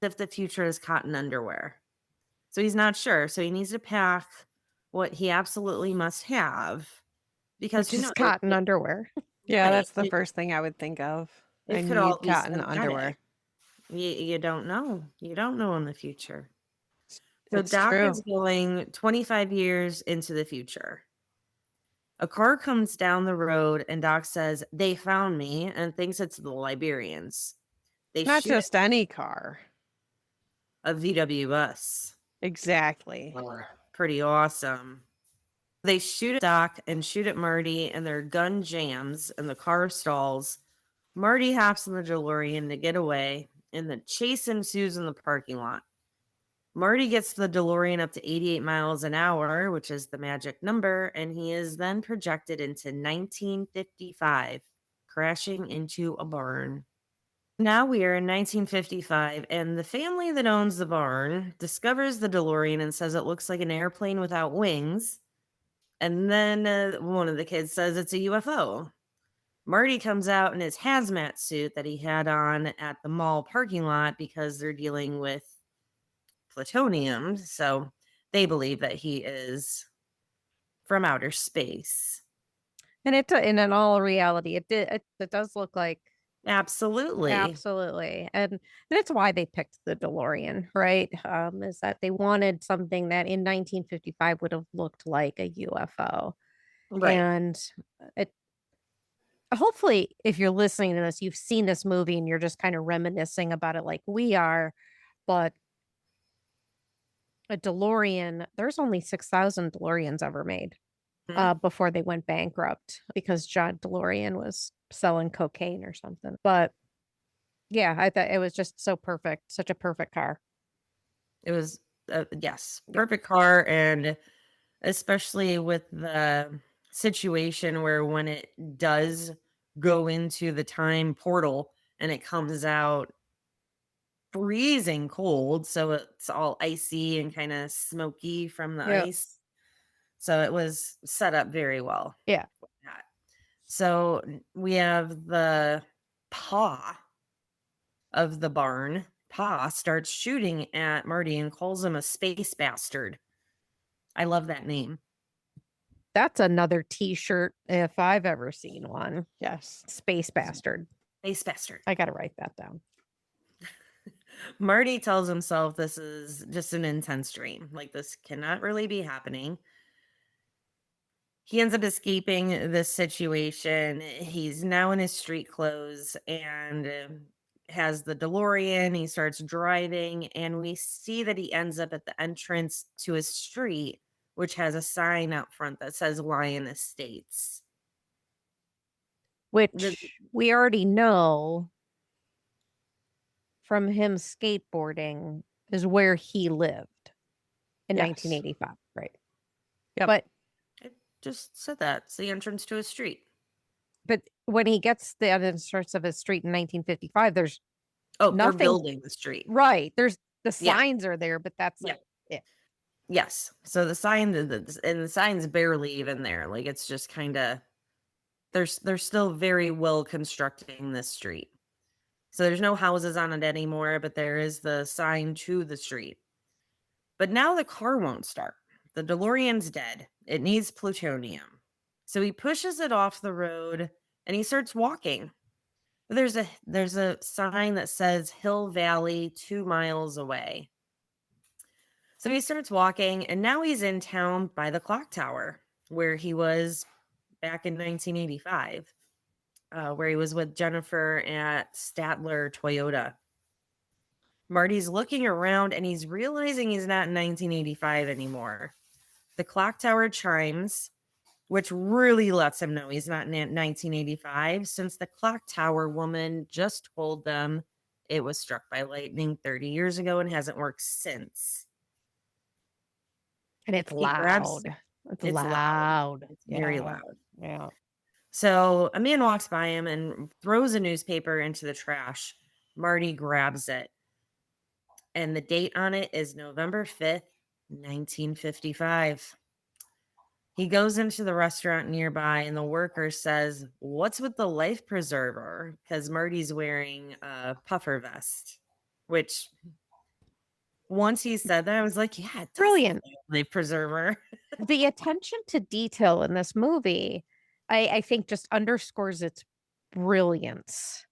C: if the future is cotton underwear. So he's not sure. So he needs to pack what he absolutely must have. Because
E: Which is cotton underwear.
D: Yeah,
C: Right.
D: that's the first thing I would think of. I
C: It could
D: need
C: all be
D: cotton
C: synthetic.
D: underwear.
C: You don't know. You don't know in the future. So
D: It's
C: Doc
D: true.
C: is going 25 years into the future. A car comes down the road and Doc says, "They found me," and thinks it's the Liberians. They
D: Not
C: shoot
D: just any car.
C: a VW bus.
D: Exactly.
C: Pretty awesome. They shoot at Doc and shoot at Marty, and their gun jams and the car stalls. Marty hops in the DeLorean to get away, and the chase ensues in the parking lot. Marty gets the DeLorean up to 88 miles an hour, which is the magic number, and he is then projected into 1955, crashing into a barn. Now we are in 1955, and the family that owns the barn discovers the DeLorean and says it looks like an airplane without wings. And then one of the kids says it's a UFO. Marty comes out in his hazmat suit that he had on at the mall parking lot because they're dealing with plutonium. So they believe that he is from outer space.
E: And in all reality, it does look like
C: Absolutely.
E: absolutely, and that's why they picked the DeLorean, right? Is that they wanted something that in 1955 would have looked like a UFO,
C: Right.
E: and it. Hopefully, if you're listening to this, you've seen this movie and you're just kind of reminiscing about it like we are, but a DeLorean, there's only 6,000 DeLoreans ever made before they went bankrupt because John DeLorean was selling cocaine or something. But yeah, I thought it was just so perfect, such a perfect car.
C: It was, yes, perfect car. And especially with the situation where when it does go into the time portal and it comes out freezing cold, so it's all icy and kind of smoky from the
E: Yep.
C: ice. So it was set up very well.
E: Yeah.
C: with that. So we have the paw of the barn. Pa starts shooting at Marty and calls him a space bastard. I love that name.
E: That's another t-shirt if I've ever seen one.
D: Yes.
E: Space bastard.
C: Space bastard.
E: I got to write that down.
C: Marty tells himself this is just an intense dream. Like, this cannot really be happening. He ends up escaping this situation. He's now in his street clothes and has the DeLorean. He starts driving, and we see that he ends up at the entrance to his street, which has a sign out front that says Lion Estates.
E: Which we already know from him skateboarding is where he lived in
D: Yes.
E: 1985, right?
D: Yep.
E: But
C: I just said that. It's the entrance to his street.
E: but when he gets the entrance of his street in 1955, there's
C: Oh, they're
E: nothing
C: building the street.
E: right. There's the
C: Yeah.
E: signs are there, but that's
C: Yeah.
E: like it.
C: Yes. So the sign and the sign's barely even there. Like, it's just kind of they're still very well constructing this street. So there's no houses on it anymore, but there is the sign to the street. But now the car won't start. The DeLorean's dead. It needs plutonium. So he pushes it off the road and he starts walking. There's a sign that says Hill Valley 2 miles away. So he starts walking, and now he's in town by the clock tower where he was back in 1985, where he was with Jennifer at Statler Toyota. Marty's looking around and he's realizing he's not in 1985 anymore. The clock tower chimes, which really lets him know he's not in 1985, since the clock tower woman just told them it was struck by lightning 30 years ago and hasn't worked since.
E: And it's
C: He grabs-
E: loud. It's
C: it's
E: loud.
C: It's very
E: Yeah.
C: loud.
E: Yeah.
C: So a man walks by him and throws a newspaper into the trash. Marty grabs it. And the date on it is November 5th, 1955. He goes into the restaurant nearby, and the worker says, "What's with the life preserver?" Because Marty's wearing a puffer vest, which once he said that, I was like, yeah, it does
E: Brilliant.
C: look like a life preserver.
E: The attention to detail in this movie, I think just underscores its brilliance.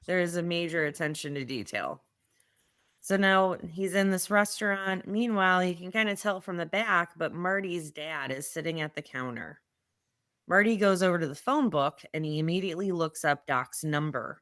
C: There is a major attention to detail. So now he's in this restaurant. Meanwhile, you can kind of tell from the back, but Marty's dad is sitting at the counter. Marty goes over to the phone book and he immediately looks up Doc's number.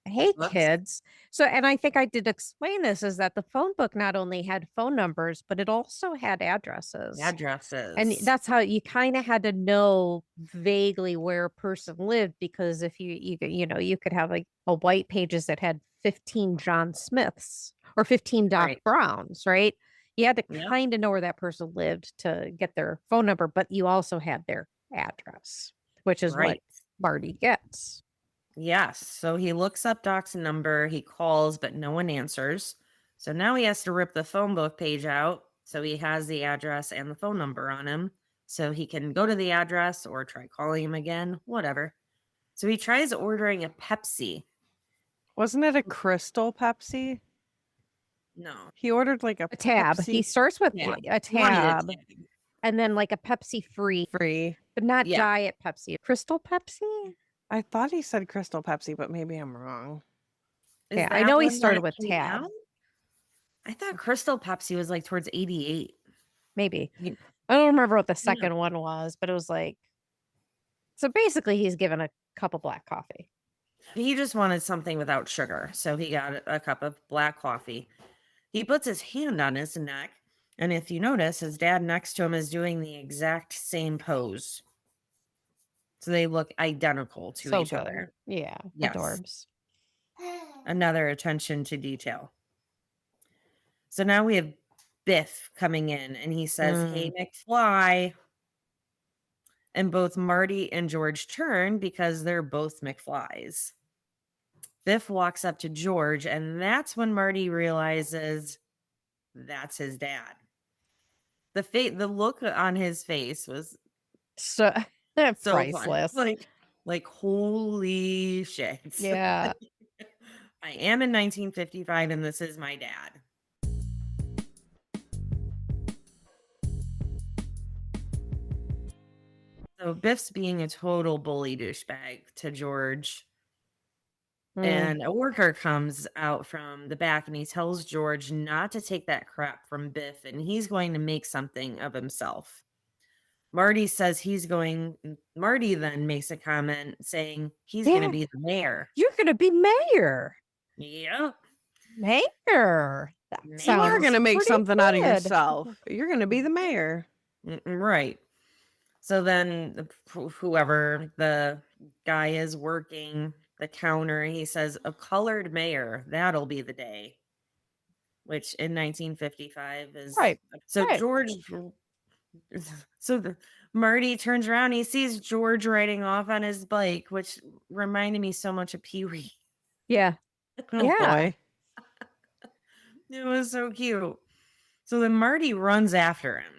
E: Hey,
C: Whoops.
E: kids. So, and I think I did explain this, is that the phone book not only had phone numbers, but it also had addresses. And that's how you kind of had to know vaguely where a person lived, because if you could have like a white pages that had 15 John Smiths or 15 Doc
C: Right.
E: Browns, right? You had to
C: Yep.
E: kind of know where that person lived to get their phone number, but you also had their address, which is what
C: Right.
E: Marty gets.
C: Yes. So he looks up Doc's number. He calls, but no one answers. So now he has to rip the phone book page out. So he has the address and the phone number on him. So he can go to the address or try calling him again, whatever. So he tries ordering a Pepsi.
D: Wasn't it a Crystal Pepsi?
C: No.
D: He ordered like a
E: tab.
D: Pepsi
E: He starts with
C: Yeah.
E: a
C: He wanted a
E: tab
C: tab.
E: and then like a Pepsi free,
D: free.
E: but not
C: Yeah.
E: diet Pepsi. Crystal Pepsi?
D: I thought he said Crystal Pepsi, but maybe I'm wrong.
C: Is
E: Yeah, I
C: that
E: know he
C: when
E: started
C: that
E: with
C: came
E: tab.
C: out? I thought Crystal Pepsi was like towards 88.
E: Maybe.
C: Yeah.
E: I don't remember what the second one was, but it was like, so basically he's given a cup of black coffee.
C: He just wanted something without sugar. So he got a cup of black coffee. He puts his hand on his neck. And if you notice, his dad next to him is doing the exact same pose. So they look identical to
E: So
C: each
E: good.
C: other.
E: Yeah.
C: Yes.
E: Adorbs.
C: Another attention to detail. So now we have Biff coming in and he says, "Hey, McFly." And both Marty and George turn because they're both McFlys. Biff walks up to George, and that's when Marty realizes that's his dad. The look on his face was
E: So they're
C: so
E: priceless.
C: funny. Like holy shit.
E: Yeah.
C: I am in 1955 and this is my dad. So Biff's being a total bully douchebag to George. And a worker comes out from the back and he tells George not to take that crap from Biff and he's going to make something of himself. Marty then makes a comment saying he's going to be the mayor.
E: You're going to be mayor.
C: Yep.
E: Mayor. That
C: Mayor.
D: You are going to make
E: pretty
D: something out of
E: good.
D: yourself. You're going to be the mayor.
C: Right. So then whoever the guy is working the counter, he says, "A colored mayor, that'll be the day." Which in 1955 is
E: Right.
C: So
E: Right.
C: George, Marty turns around, he sees George riding off on his bike, which reminded me so much of Pee-wee.
E: Yeah.
D: Oh
E: Yeah.
D: boy.
C: It was so cute. So then Marty runs after him.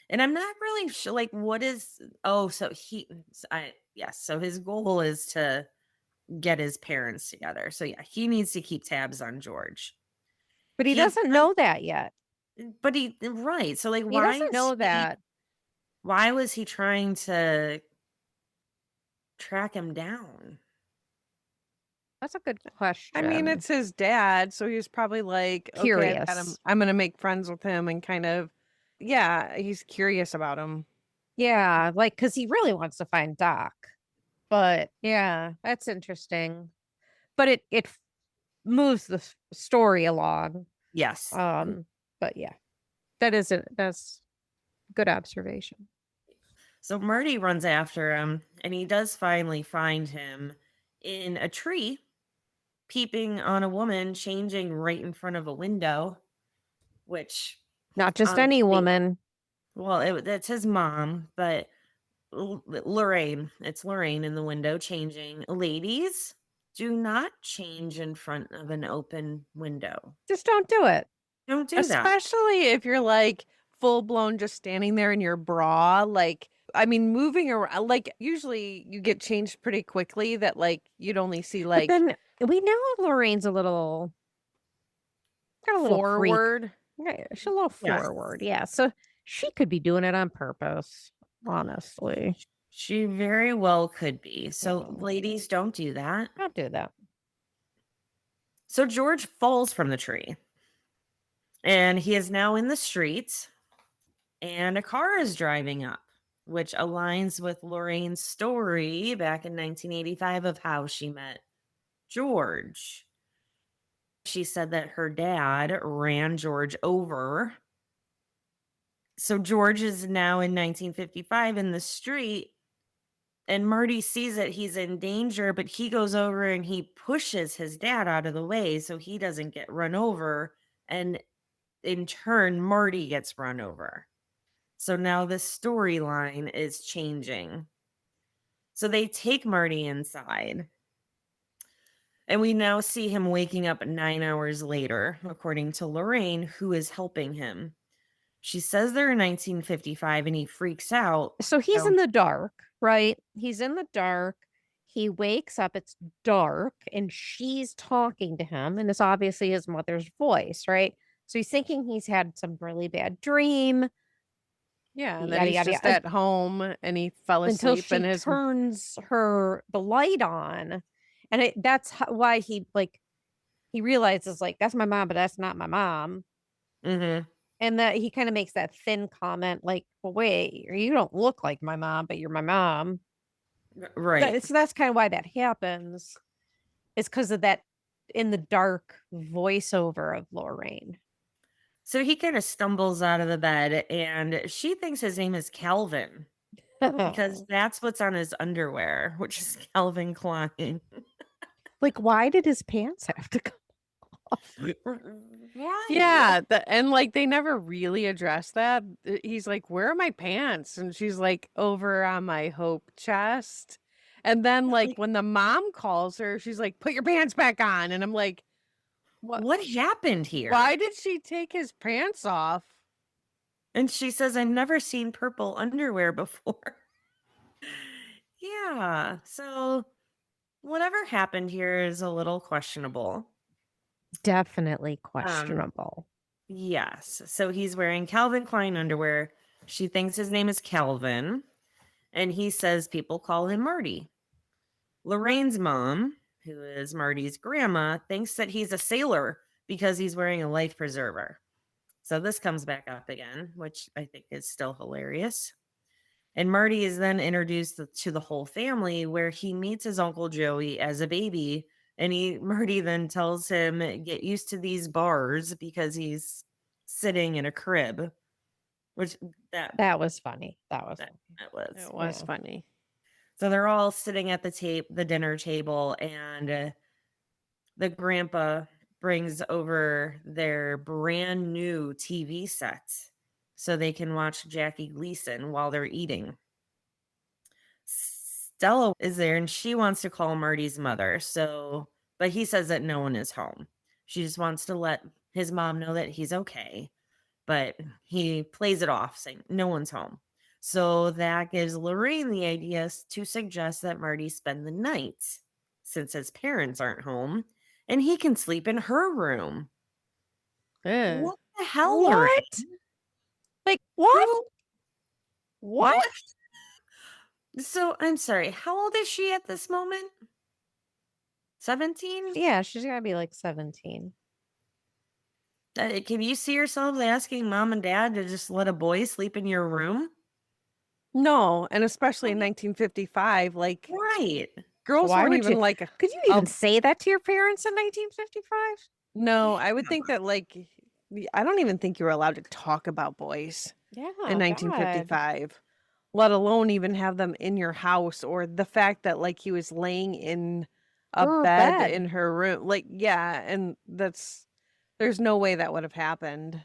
C: And I'm not really sure, like, what is, so his goal is to get his parents together. So yeah, he needs to keep tabs on George.
E: But he doesn't know that yet.
C: But right. So like,
E: He
C: why
E: doesn't know that.
C: Why was he trying to track him down?
E: That's a good question.
D: I mean, it's his dad, so he was probably like, okay,
E: curious.
D: I'm going to make friends with him and kind of, yeah, he's curious about him.
E: Yeah, like, because he really wants to find Doc. But yeah, that's interesting. But it moves the story along.
C: Yes.
E: But yeah, that's good observation.
C: So Marty runs after him, and he does finally find him in a tree, peeping on a woman changing right in front of a window, which
E: Not just any woman.
C: Well, that's his mom, but Lorraine. It's Lorraine in the window changing. Ladies, do not change in front of an open window.
E: Just don't do it.
C: Don't do that.
D: Especially if you're like full blown just standing there in your bra, like, I mean, moving around, like usually you get changed pretty quickly that like you'd only see like.
E: But then we know Lorraine's got a little
D: forward.
E: Yeah, she's a little forward. Yeah. So she could be doing it on purpose, honestly.
C: She very well could be. So ladies, don't do that.
E: Don't do that.
C: So George falls from the tree and he is now in the street, and a car is driving up, which aligns with Lorraine's story back in 1985 of how she met George. She said that her dad ran George over. So George is now in 1955 in the street, and Marty sees that he's in danger, but he goes over and he pushes his dad out of the way so he doesn't get run over. And in turn, Marty gets run over. So now the storyline is changing. So they take Marty inside. And we now see him waking up 9 hours later, according to Lorraine, who is helping him. She says they're in 1955 and he freaks out.
E: So he's
C: So-
E: in the dark, right? He's in the dark. He wakes up, it's dark, and she's talking to him, and it's obviously his mother's voice, right? So he's thinking he's had some really bad dream
D: Yeah, and
E: Yada,
D: then he's
E: yada,
D: just
E: yada.
D: at home and he fell
E: until
D: asleep
E: she
D: and his
E: turns the light on, and that's why he realizes like that's my mom, but that's not my mom,
C: Mhm.
E: and that he kind of makes that thin comment like, "Well, wait, you don't look like my mom, but you're my mom."
C: Right.
E: So that's kind of why that happens. It's because of that in the dark voiceover of Lorraine.
C: So he kind of stumbles out of the bed, and she thinks his name is Calvin because that's what's on his underwear, which is Calvin Klein.
E: like, why did his pants have to come off?
C: Right.
D: Yeah, and like they never really address that. He's like, "Where are my pants?" And she's like, "Over on my hope chest." And then like when the mom calls her, she's like, "Put your pants back on." And I'm like,
C: What happened here?
D: Why did she take his pants off?
C: And she says, I've never seen purple underwear before. Yeah. So whatever happened here is a little questionable.
E: Definitely questionable.
C: Yes. So he's wearing Calvin Klein underwear. She thinks his name is Calvin. And he says people call him Marty. Lorraine's mom, who is Marty's grandma, thinks that he's a sailor because he's wearing a life preserver. So this comes back up again, which I think is still hilarious. And Marty is then introduced to the whole family, where he meets his Uncle Joey as a baby. And Marty then tells him, get used to these bars because he's sitting in a crib. Which
E: that was funny. That was
D: It was
E: Yeah.
D: funny.
C: So they're all sitting at the dinner table, and the grandpa brings over their brand new TV set so they can watch Jackie Gleason while they're eating. Stella is there and she wants to call Marty's mother. But he says that no one is home. She just wants to let his mom know that he's okay. But he plays it off saying no one's home. So that gives Lorraine the idea to suggest that Marty spend the night since his parents aren't home and he can sleep in her room.
D: Ugh.
C: What the hell,
E: What?
C: Lorraine?
E: Like, what?
C: Who-
E: What?
C: So I'm sorry. How old is she at this moment? 17?
E: Yeah, she's got to be like 17.
C: Can you see yourselves asking mom and dad to just let a boy sleep in your room?
D: No, and especially in 1955, like
C: Right.
D: girls
E: Why
D: weren't
E: would
D: even
E: you-
D: like
E: Could you even say that to your parents in 1955?
D: no, I would think that like I don't even think you were allowed to talk about boys
E: Yeah.
D: in 1955, let alone even have them in your house, or the fact that like he was laying in a
E: Her
D: bed
E: bed.
D: in her room. Like, yeah, and there's no way that would have happened.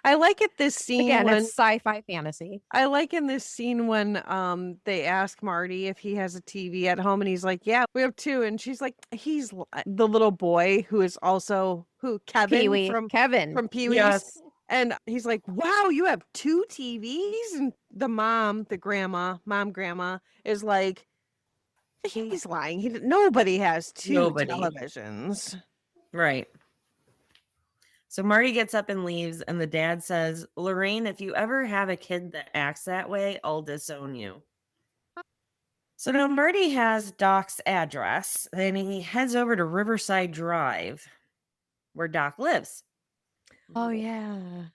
D: I like it this scene
E: Again,
D: when
E: it's sci-fi fantasy.
D: I like in this scene when they ask Marty if he has a TV at home, and he's like, "Yeah, we have two." And she's like, "He's the little boy who is also Kevin
E: Pee-wee.
D: from
E: Kevin.
D: Pee-wee's."
C: Yes.
D: And he's like, "Wow, you have two TVs?" And the mom grandma is like, "He's lying. Nobody has two
C: Nobody.
D: televisions."
C: Right. So Marty gets up and leaves, and the dad says, Lorraine, if you ever have a kid that acts that way, I'll disown you. So now Marty has Doc's address and he heads over to Riverside Drive where Doc lives.
D: Oh, yeah.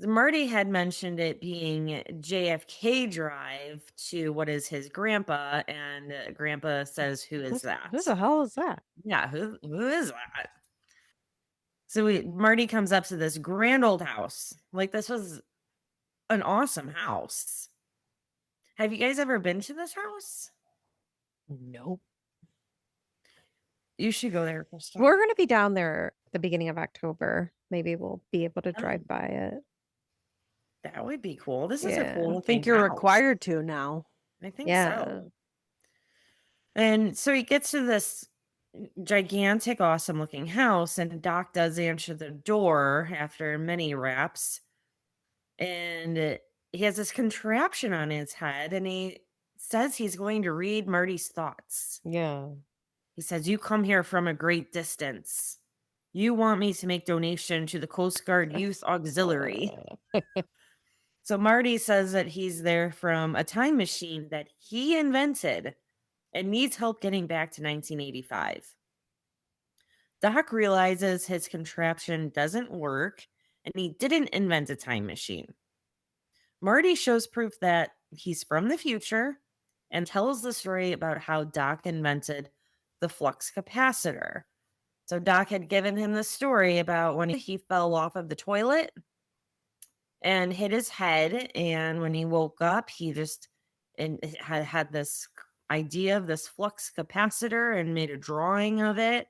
C: Marty had mentioned it being JFK Drive to what is his grandpa, and grandpa says, "Who is that?"
D: Who the hell is that?
C: Yeah, who is that? So Marty comes up to this grand old house. Like, this was an awesome house. Have you guys ever been to this house?
D: Nope.
C: You should go there, Crystal.
E: We're going to be down there the beginning of October. Maybe we'll be able to
C: Oh.
E: drive by it.
C: That would be cool. This is a
E: Yeah.
C: cool.
D: I think you're required to now.
C: I think
E: Yeah.
C: so. And so he gets to this gigantic, awesome looking house, and Doc does answer the door after many raps. And he has this contraption on his head, and he says he's going to read Marty's thoughts.
D: Yeah.
C: He says, "You come here from a great distance. You want me to make donation to the Coast Guard Youth Auxiliary." So Marty says that he's there from a time machine that he invented and needs help getting back to 1985. Doc realizes his contraption doesn't work and he didn't invent a time machine. Marty shows proof that he's from the future and tells the story about how Doc invented the flux capacitor. So Doc had given him the story about when he fell off of the toilet and hit his head, and when he woke up, he just had this idea of this flux capacitor and made a drawing of it.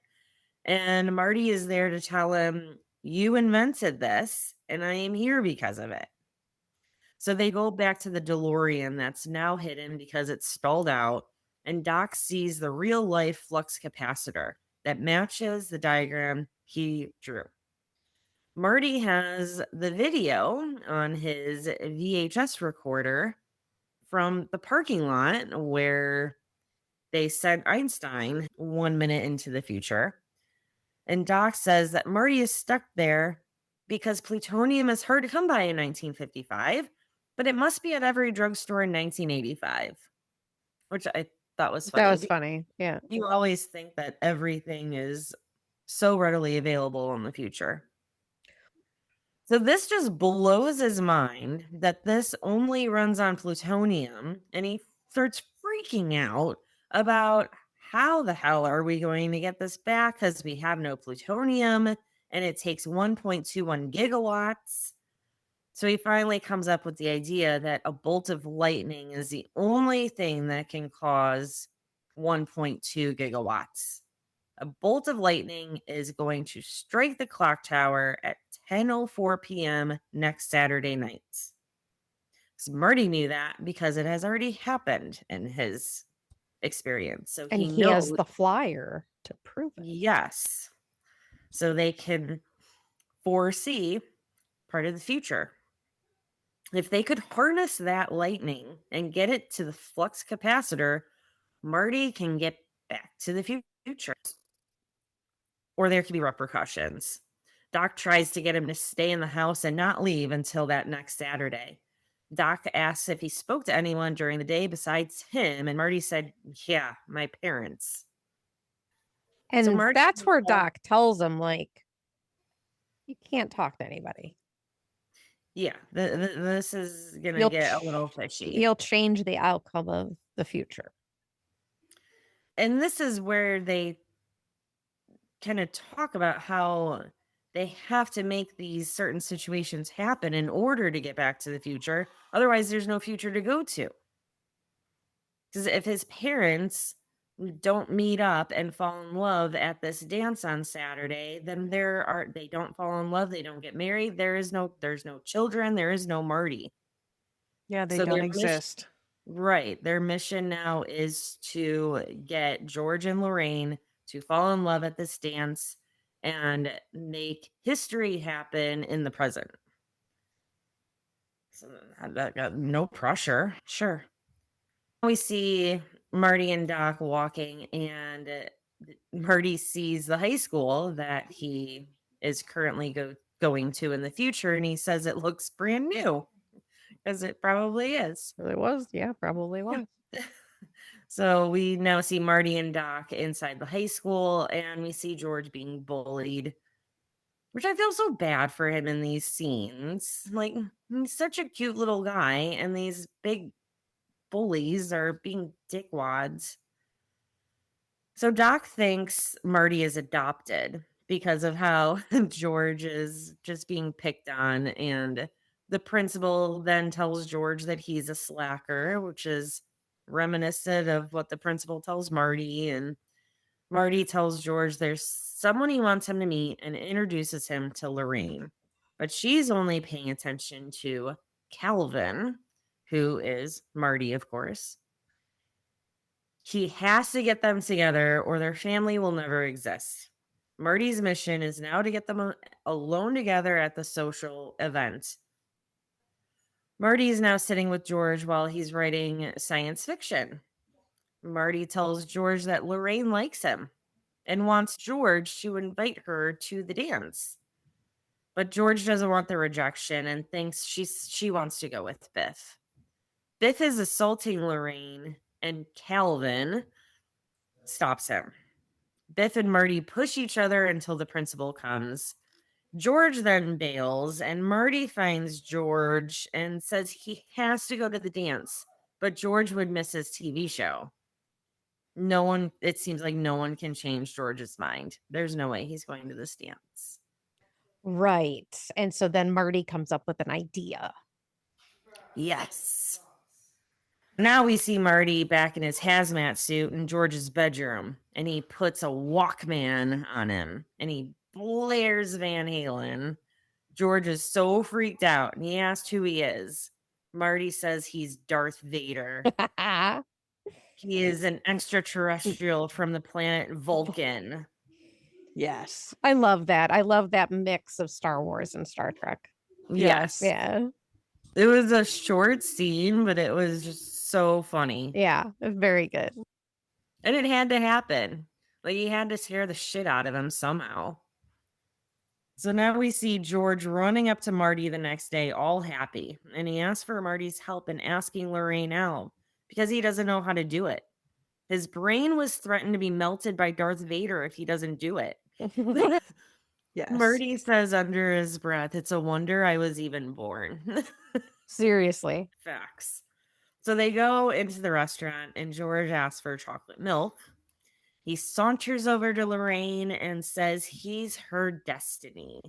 C: And Marty is there to tell him, "You invented this, and I am here because of it." So they go back to the DeLorean that's now hidden because it's stalled out, and Doc sees the real life flux capacitor that matches the diagram he drew. Marty has the video on his VHS recorder from the parking lot where they sent Einstein 1 minute into the future. And Doc says that Marty is stuck there because plutonium is hard to come by in 1955, but it must be at every drugstore in 1985, which I thought was funny.
E: That was funny. Yeah.
C: You always think that everything is so readily available in the future. So this just blows his mind that this only runs on plutonium, and he starts freaking out about how the hell are we going to get this back because we have no plutonium and it takes 1.21 gigawatts. So he finally comes up with the idea that a bolt of lightning is the only thing that can cause 1.2 gigawatts. A bolt of lightning is going to strike the clock tower at 10:04 p.m. next Saturday night. So Marty knew that because it has already happened in his experience. So
E: And he has the flyer to prove it.
C: Yes. So they can foresee part of the future. If they could harness that lightning and get it to the flux capacitor, Marty can get back to the future. Or there could be repercussions. Doc tries to get him to stay in the house and not leave until that next Saturday. Doc asks if he spoke to anyone during the day besides him, and Marty said, "Yeah, my parents."
E: And
C: Marty-
E: that's where Doc tells him, like, you can't talk to anybody.
C: Yeah, this is going to
E: You'll
C: get a little fishy.
E: You'll change the outcome of the future.
C: And this is where they kind of talk about how they have to make these certain situations happen in order to get back to the future. Otherwise, there's no future to go to. Because if his parents don't meet up and fall in love at this dance on Saturday, then they don't fall in love, they don't get married, there's no children, there is no Marty.
D: Yeah, they
C: So
D: don't
C: their
D: exist.
C: Right. Their mission now is to get George and Lorraine to fall in love at this dance and make history happen in the present. So that got no pressure. Sure. We see Marty and Doc walking, and Marty sees the high school that he is currently going to in the future, and he says it looks brand new, as it probably is.
E: It was, yeah, probably was.
C: So we now see Marty and Doc inside the high school, and we see George being bullied, which I feel so bad for him in these scenes. Like, he's such a cute little guy, and these big bullies are being dickwads. So Doc thinks Marty is adopted because of how George is just being picked on. And the principal then tells George that he's a slacker, which is reminiscent of what the principal tells Marty. And Marty tells George there's someone he wants him to meet and introduces him to Lorraine. But she's only paying attention to Calvin, who is Marty, of course. He has to get them together or their family will never exist. Marty's mission is now to get them alone together at the social event. Marty is now sitting with George while he's writing science fiction. Marty tells George that Lorraine likes him and wants George to invite her to the dance. But George doesn't want the rejection and thinks she wants to go with Biff. Biff is assaulting Lorraine and Calvin stops him. Biff and Marty push each other until the principal comes. George then bails, and Marty finds George and says he has to go to the dance, but George would miss his TV show. It seems like no one can change George's mind. There's no way he's going to this dance.
E: Right. And so then Marty comes up with an idea.
C: Yes. Now we see Marty back in his hazmat suit in George's bedroom, and he puts a Walkman on him, and he blares Van Halen. George is so freaked out, and he asks who he is. Marty says he's Darth Vader. He is an extraterrestrial from the planet Vulcan.
D: Yes.
E: I love that. I love that mix of Star Wars and Star Trek.
C: Yes.
E: Yeah.
C: It was a short scene, but it was just so funny.
E: Yeah. Very good.
C: And it had to happen. Like, he had to scare the shit out of him somehow. So now we see George running up to Marty the next day, all happy. And he asks for Marty's help in asking Lorraine out because he doesn't know how to do it. His brain was threatened to be melted by Darth Vader if he doesn't do it.
D: Yes.
C: Marty says under his breath, "It's a wonder I was even born."
E: Seriously.
C: Facts. So they go into the restaurant and George asks for chocolate milk. He saunters over to Lorraine and says he's her destiny.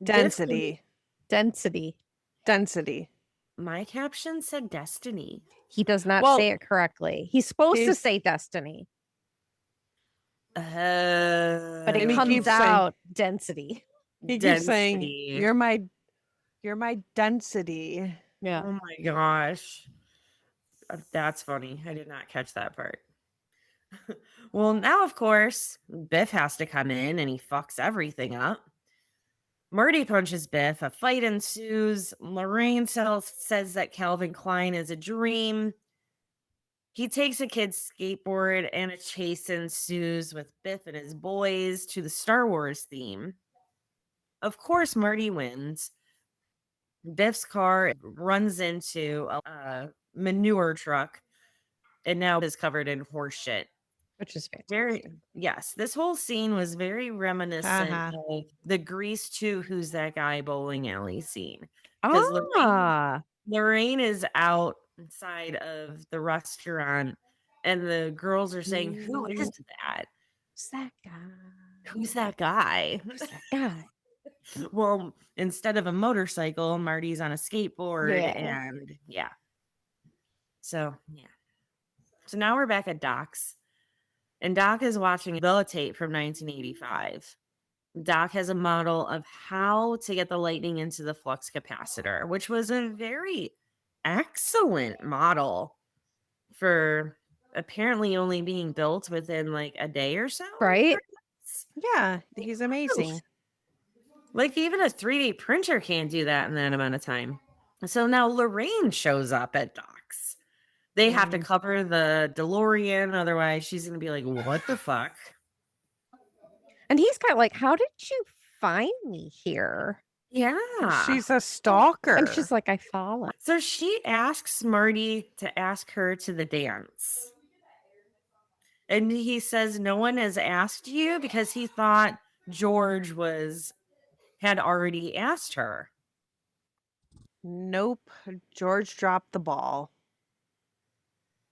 D: Density.
E: Density.
C: My caption said destiny.
E: He does not
D: Well,
E: say it correctly. He's supposed to
D: he's-
E: say destiny, but
D: And
E: it
D: he
E: comes
D: keeps saying-
E: out density.
D: He keeps saying,
C: Density.
D: you're my density.
E: Yeah.
C: Oh my gosh. That's funny. I did not catch that part. Well, now, of course, Biff has to come in and he fucks everything up. Marty punches Biff. A fight ensues. Lorraine says that Calvin Klein is a dream. He takes a kid's skateboard and a chase ensues with Biff and his boys to the Star Wars theme. Of course, Marty wins. Biff's car runs into a manure truck and now is covered in horse shit.
E: Which is fantastic.
C: Yes, this whole scene was very reminiscent of the Grease 2 Who's That Guy bowling alley scene. 'Cause Lorraine is outside of the restaurant and the girls are saying, "Who is that?
E: Who's that guy?
C: Who's that guy?"
E: Who's that guy?
C: Well, instead of a motorcycle, Marty's on a skateboard.
E: Yeah.
C: And yeah. So now we're back at Doc's. And Doc is watching the tape from 1985. Doc has a model of how to get the lightning into the flux capacitor, which was a very excellent model for apparently only being built within like a day or so.
E: Right?
D: Yeah, he's amazing.
C: Like, even a 3D printer can't do that in that amount of time. So now Lorraine shows up at Doc's. They have to cover the DeLorean, otherwise she's going to be like, "What the fuck?"
E: And he's kind of like, how did you find me here?
C: Yeah.
D: She's a stalker.
E: And she's like, I follow.
C: So she asks Marty to ask her to the dance. And he says no one has asked you because he thought George had already asked her.
D: Nope. George dropped the ball.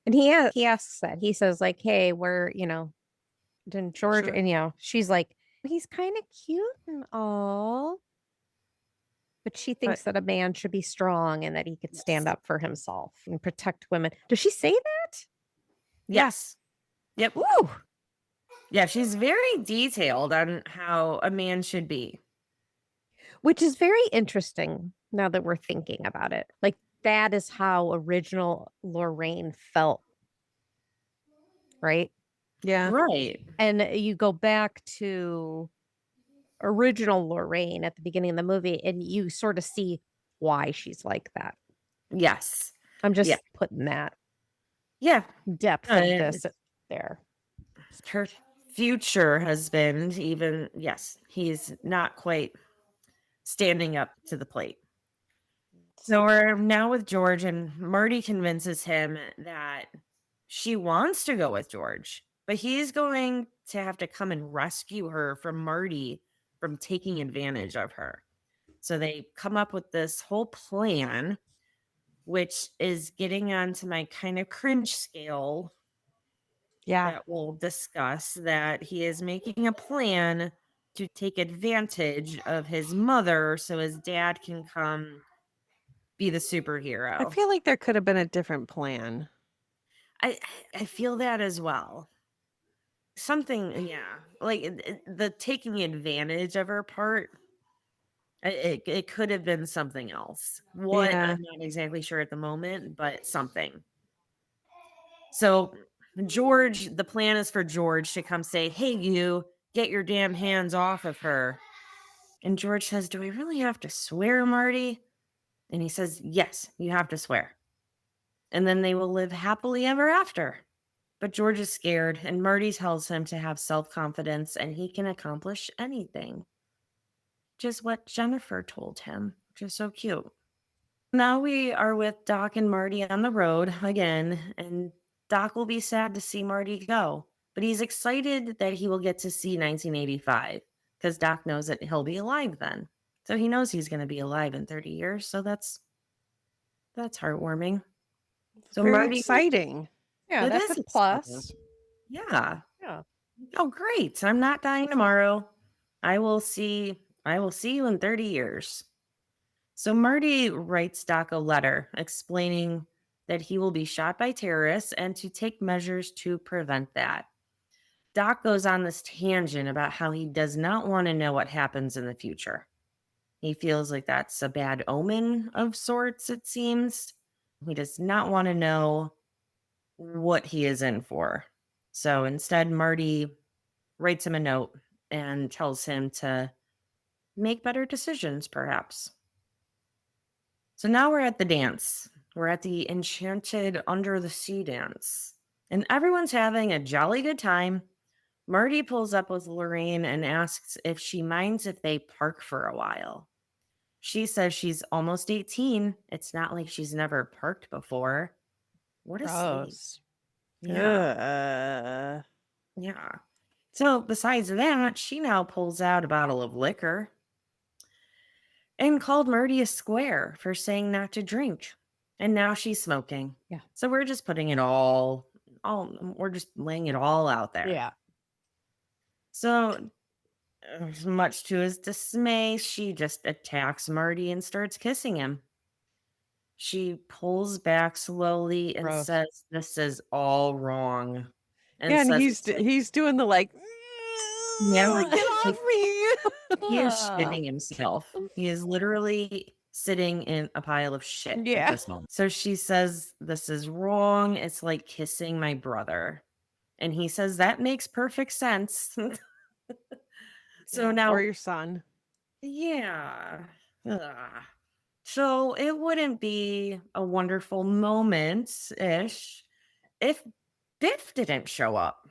E: And he asks that. He says, like, hey, then George,
C: Sure.
E: and she's like, he's kind of cute and all. But she thinks that a man should be strong and that he could stand up for himself and protect women. Does she say that?
C: Yes. Yep.
E: Woo!
C: Yeah, she's very detailed on how a man should be.
E: Which is very interesting now that we're thinking about it. Like, that is how original Lorraine felt. Right?
D: Yeah.
C: Right.
E: And you go back to original Lorraine at the beginning of the movie and you sort of see why she's like that.
C: Yes.
E: I'm just putting that depth of this there.
C: Her future husband, he's not quite standing up to the plate. So we're now with George, and Marty convinces him that she wants to go with George, but he's going to have to come and rescue her from Marty from taking advantage of her. So they come up with this whole plan, which is getting onto my kind of cringe scale.
D: Yeah.
C: That we'll discuss, that he is making a plan to take advantage of his mother so his dad can come be the superhero.
D: I feel like there could have been a different plan.
C: I feel that as well. Something, like the taking advantage of her part, it could have been something else. What,
D: Yeah.
C: I'm not exactly sure at the moment, but something. So George, the plan is for George to come say, hey, you, get your damn hands off of her. And George says, do we really have to swear, Marty? And he says, yes, you have to swear. And then they will live happily ever after. But George is scared, and Marty tells him to have self-confidence and he can accomplish anything. Just what Jennifer told him, which is so cute. Now we are with Doc and Marty on the road again, and Doc will be sad to see Marty go, but he's excited that he will get to see 1985 because Doc knows that he'll be alive then. So he knows he's going to be alive in 30 years. So that's heartwarming. So
D: Very
C: Marty,
D: exciting.
E: Yeah,
C: it
E: that's
C: is
E: a plus.
C: exciting. Yeah.
E: Yeah.
C: Oh, great. I'm not dying tomorrow. I will see you in 30 years. So Marty writes Doc a letter explaining that he will be shot by terrorists and to take measures to prevent that. Doc goes on this tangent about how he does not want to know what happens in the future. He feels like that's a bad omen of sorts, it seems. He does not want to know what he is in for. So instead, Marty writes him a note and tells him to make better decisions, perhaps. So now we're at the dance. We're at the Enchanted Under the Sea dance. And everyone's having a jolly good time. Marty pulls up with Lorraine and asks if she minds if they park for a while. She says she's almost 18. It's not like she's never parked before. What a
D: Gross.
C: Yeah. Yeah. So besides that, she now pulls out a bottle of liquor and called Marty a square for saying not to drink. And now she's smoking.
E: Yeah.
C: So we're just putting it all we're just laying it all out there.
E: Yeah.
C: So much to his dismay, she just attacks Marty and starts kissing him. She pulls back slowly and
E: Gross.
C: says, "This is all wrong."
D: Yeah, and he's doing the like,
C: Yeah,
D: get off me.
C: he is shitting himself. He is literally sitting in a pile of shit at this moment. So she says, "This is wrong. It's like kissing my brother." And he says, "That makes perfect sense." So now,
D: or your son.
C: yeah. Ugh. So it wouldn't be a wonderful moment-ish if Biff didn't show up.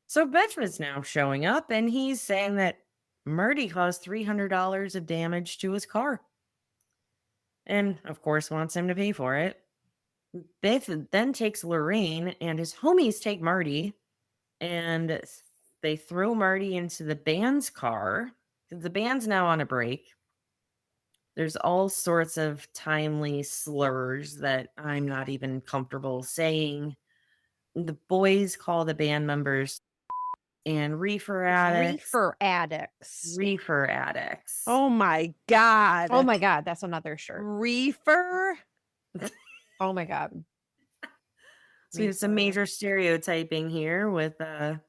C: So Biff is now showing up and he's saying that Marty caused $300 of damage to his car. And, of course, wants him to pay for it. Biff then takes Lorraine, and his homies take Marty, and they throw Marty into the band's car. The band's now on a break. There's all sorts of timely slurs that I'm not even comfortable saying. The boys call the band members and reefer addicts.
E: Reefer addicts.
D: Oh my God.
E: Oh my God, that's another shirt.
D: Reefer?
E: Oh my God.
C: So we have some major stereotyping here with the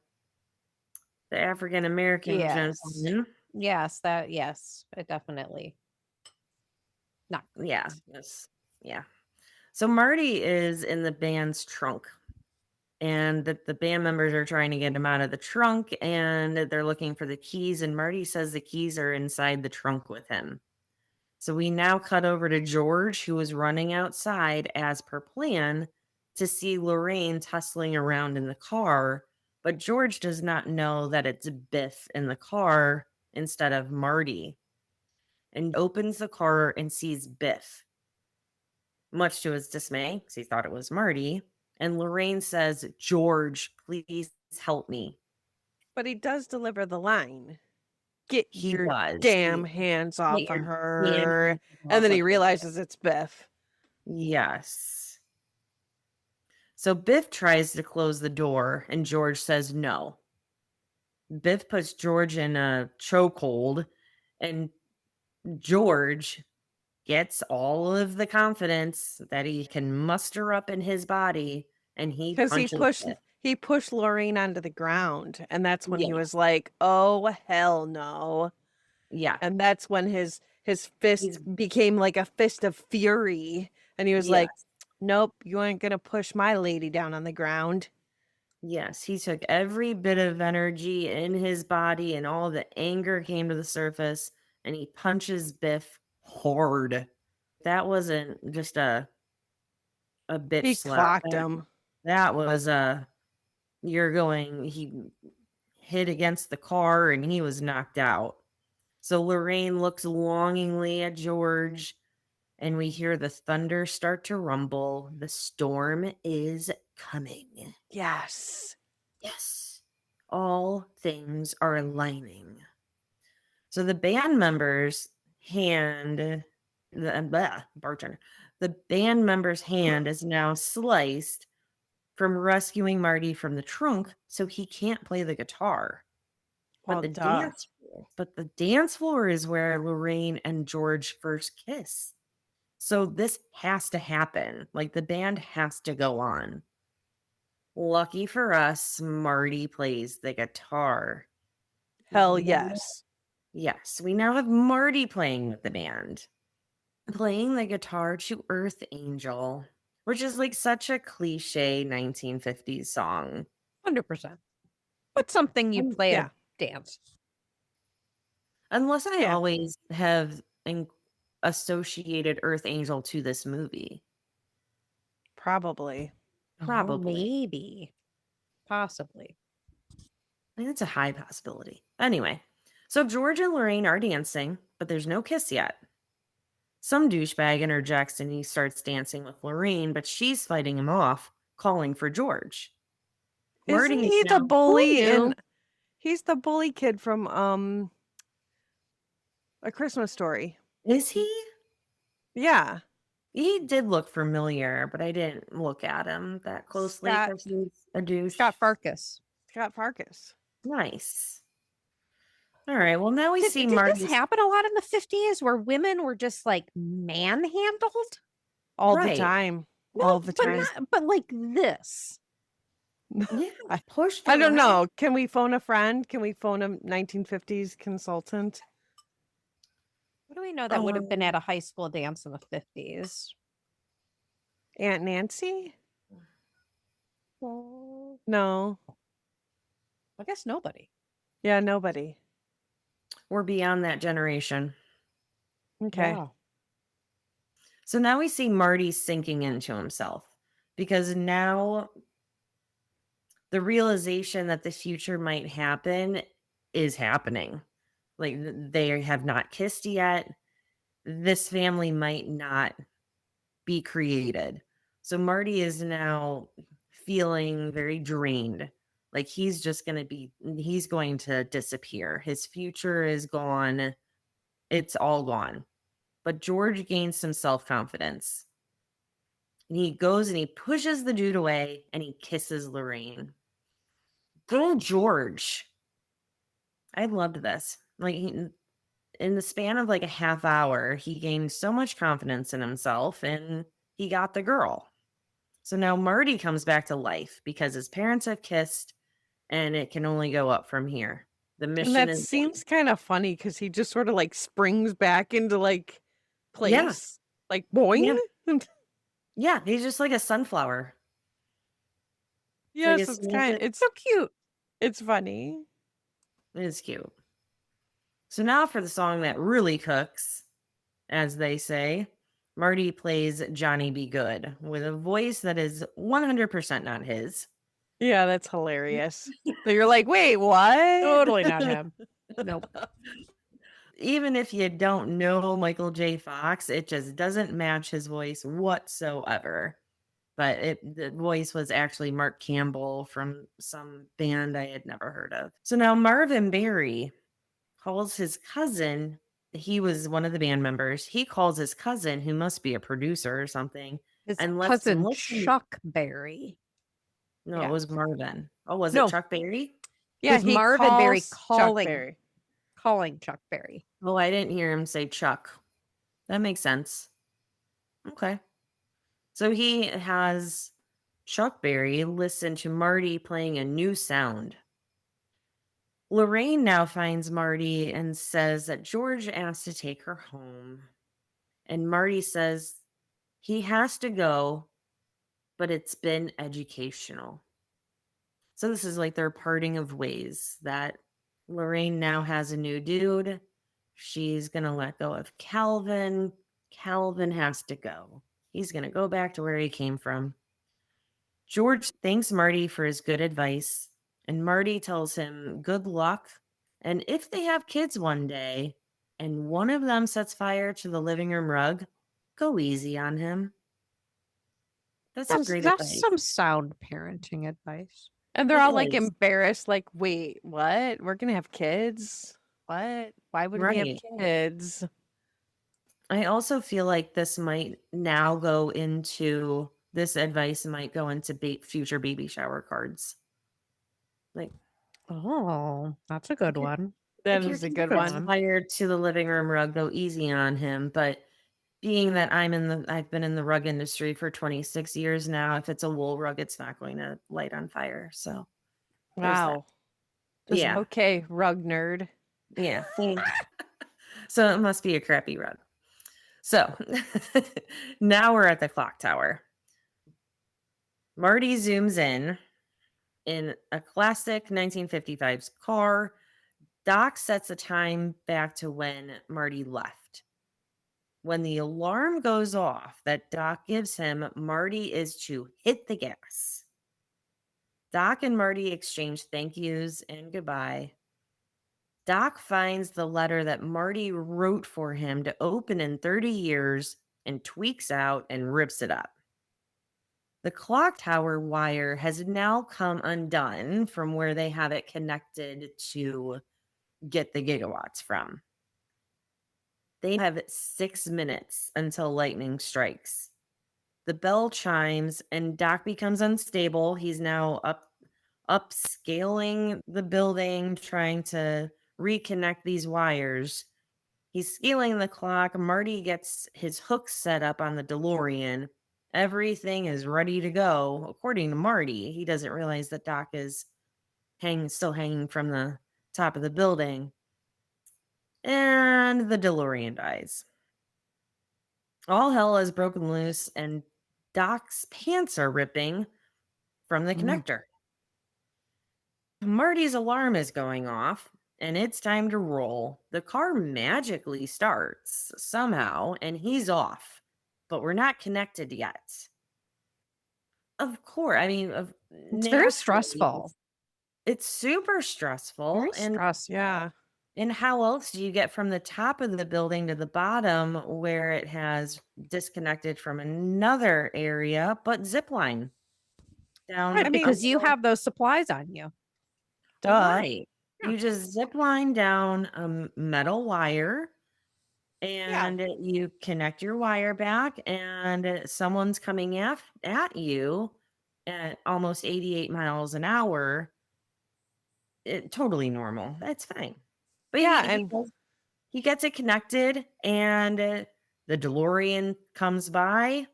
C: African American
E: Yes.
C: gentleman.
E: Yes, it definitely. Not great.
C: Yeah. So Marty is in the band's trunk, and the band members are trying to get him out of the trunk, and they're looking for the keys, and Marty says the keys are inside the trunk with him. So we now cut over to George, who is running outside as per plan to see Lorraine tussling around in the car, but George does not know that it's Biff in the car instead of Marty, and opens the car and sees Biff, much to his dismay, because he thought it was Marty. And Lorraine says, "George, please help me."
D: But he does deliver the line. Get
C: He
D: your
C: does.
D: damn hands off
C: Get
D: of
C: your
D: her.
C: damn
D: And then
C: off
D: he
C: of
D: realizes it's Biff.
C: Yes. So Biff tries to close the door, and George says no. Biff puts George in a chokehold, and George gets all of the confidence that he can muster up in his body, and he
D: Because
C: punches Biff.
D: he pushed Lorraine onto the ground. And that's when he
C: Yeah.
D: was like, oh, hell no.
C: Yeah.
D: And that's when his fist became like a fist of fury. And he was like, nope, you ain't going to push my lady down on the ground.
C: Yes, he took every bit of energy in his body, and all the anger came to the surface, and he punches Biff hard. That wasn't just a bitch
D: He
C: slap.
D: clocked him.
C: That was he hit against the car and he was knocked out. So Lorraine looks longingly at George, and we hear the thunder start to rumble. The storm is coming.
D: Yes.
C: Yes. All things are aligning. So the band members' hand, bartender, the band member's hand is now sliced from rescuing Marty from the trunk, so he can't play the guitar. But the dance floor is where Lorraine and George first kiss. So this has to happen. Like, the band has to go on. Lucky for us, Marty plays the guitar.
D: Hell yes.
C: Yes, we now have Marty playing with the band, playing the guitar to Earth Angel, which is like such a cliche 1950s song.
E: 100%. But something you play a dance.
C: Unless I always have associated Earth Angel to this movie.
D: Probably.
E: Maybe. Possibly.
C: I think it's a high possibility. Anyway, so George and Lorraine are dancing, but there's no kiss yet. Some douchebag interjects and he starts dancing with Lorraine, but she's fighting him off, calling for George.
D: Isn't he the bully he's the bully kid from A Christmas Story.
C: Is he?
D: Yeah.
C: He did look familiar, but I didn't look at him that closely because he's a douche.
E: Scott Farkas.
C: Nice. All right. Well, now we see Marty.
E: Did this happen a lot in the 50s where women were just like manhandled?
D: All the time. All the time.
E: But like this.
C: Yeah, I pushed.
D: I don't know. Can we phone a friend? Can we phone a 1950s consultant?
E: What do we know that would have been at a high school dance in the 50s?
D: Aunt Nancy? No.
E: I guess nobody.
D: Yeah, nobody.
C: We're beyond that generation.
D: Okay.
E: Yeah.
C: So now we see Marty sinking into himself, because now the realization that the future might happen is happening. Like they have not kissed yet. This family might not be created. So Marty is now feeling very drained. Like he's going to disappear. His future is gone. It's all gone. But George gains some self-confidence. And he goes and he pushes the dude away and he kisses Lorraine. Girl George. I loved this. Like in the span of like a half hour, he gained so much confidence in himself and he got the girl. So now Marty comes back to life because his parents have kissed and it can only go up from here. The mission
D: And that
C: is
D: seems kind of funny because he just sort of like springs back into like
C: Yeah.
D: place, like boing.
C: Yeah, he's just like a sunflower.
D: Yes,
C: a
D: it's
C: small
D: it's so cute. It's funny.
C: It is cute. So now for the song that really cooks, as they say, Marty plays Johnny Be Good with a voice that is 100% not his.
D: Yeah, that's hilarious. So you're like, wait, what?
E: Totally not him. Nope.
C: Even if you don't know Michael J. Fox, it just doesn't match his voice whatsoever. But the voice was actually Mark Campbell from some band I had never heard of. So now Marvin Berry calls his cousin. He was one of the band members. He calls his cousin, who must be a producer or something,
E: His
C: and lets him
E: cousin
C: listen.
E: Chuck Berry.
C: No,
D: Yeah.
C: it was Marvin. Oh, was
D: No.
C: it Chuck Berry?
D: Yeah,
E: was
D: he
E: Marvin Berry
D: calls Chuck Berry.
E: calling Chuck Berry.
C: Oh, I didn't hear him say Chuck. That makes sense. Okay. So he has Chuck Berry listen to Marty playing a new sound. Lorraine now finds Marty and says that George asked to take her home. And Marty says he has to go, but it's been educational. So this is like their parting of ways, that Lorraine now has a new dude. She's going to let go of Calvin. Calvin has to go. He's going to go back to where he came from. George thanks Marty for his good advice, and Marty tells him good luck. And if they have kids one day, and one of them sets fire to the living room rug, go easy on him. That's some great
E: That's
C: advice.
E: some sound parenting advice.
D: And they're
C: It
D: all like
C: is.
D: embarrassed, like, wait, what? We're gonna have kids? What? Why would we have
C: Right.
D: kids?
C: I also feel like this might now go into, this advice might go into future baby shower cards. Like,
E: Oh, that's a good one.
D: That
C: if your
D: is a
C: kid
D: good
C: sets
D: one.
C: fire to the living room rug, go easy on him. But being that I've been in the rug industry for 26 years now, if it's a wool rug, it's not going to light on fire. So there's that.
D: Wow. Just,
C: Yeah.
D: okay, rug nerd.
C: Yeah. So it must be a crappy rug. So now we're at the clock tower. Marty zooms in a classic 1955's car. Doc sets a time back to when Marty left. When the alarm goes off that Doc gives him, Marty is to hit the gas. Doc and Marty exchange thank yous and goodbye. Doc finds the letter that Marty wrote for him to open in 30 years and tweaks out and rips it up. The clock tower wire has now come undone from where they have it connected to get the gigawatts from. They have 6 minutes until lightning strikes. The bell chimes and Doc becomes unstable. He's now upscaling the building, trying to reconnect these wires. He's scaling the clock. Marty gets his hook set up on the DeLorean. Everything is ready to go, according to Marty. He doesn't realize that Doc is still hanging from the top of the building. And the DeLorean dies. All hell has broken loose, and Doc's pants are ripping from the connector. Marty's alarm is going off, and it's time to roll. The car magically starts somehow, and he's off, but we're not connected yet. Of course, I mean,
E: It's very stressful.
C: It's super stressful.
E: Very
C: and
E: stressful.
D: Yeah.
C: And how else do you get from the top of the building to the bottom where it has disconnected from another area, but zip line down?
E: Right,
D: I mean,
E: because you have those supplies on you.
D: duh.
C: Right.
E: Yeah.
C: You just zip line down a metal wire
D: Yeah.
C: and you connect your wire back, and someone's coming at you at almost 88 miles an hour. Totally normal. That's fine. But
D: Yeah,
C: he
D: and
C: does. He gets it connected, and the DeLorean comes by,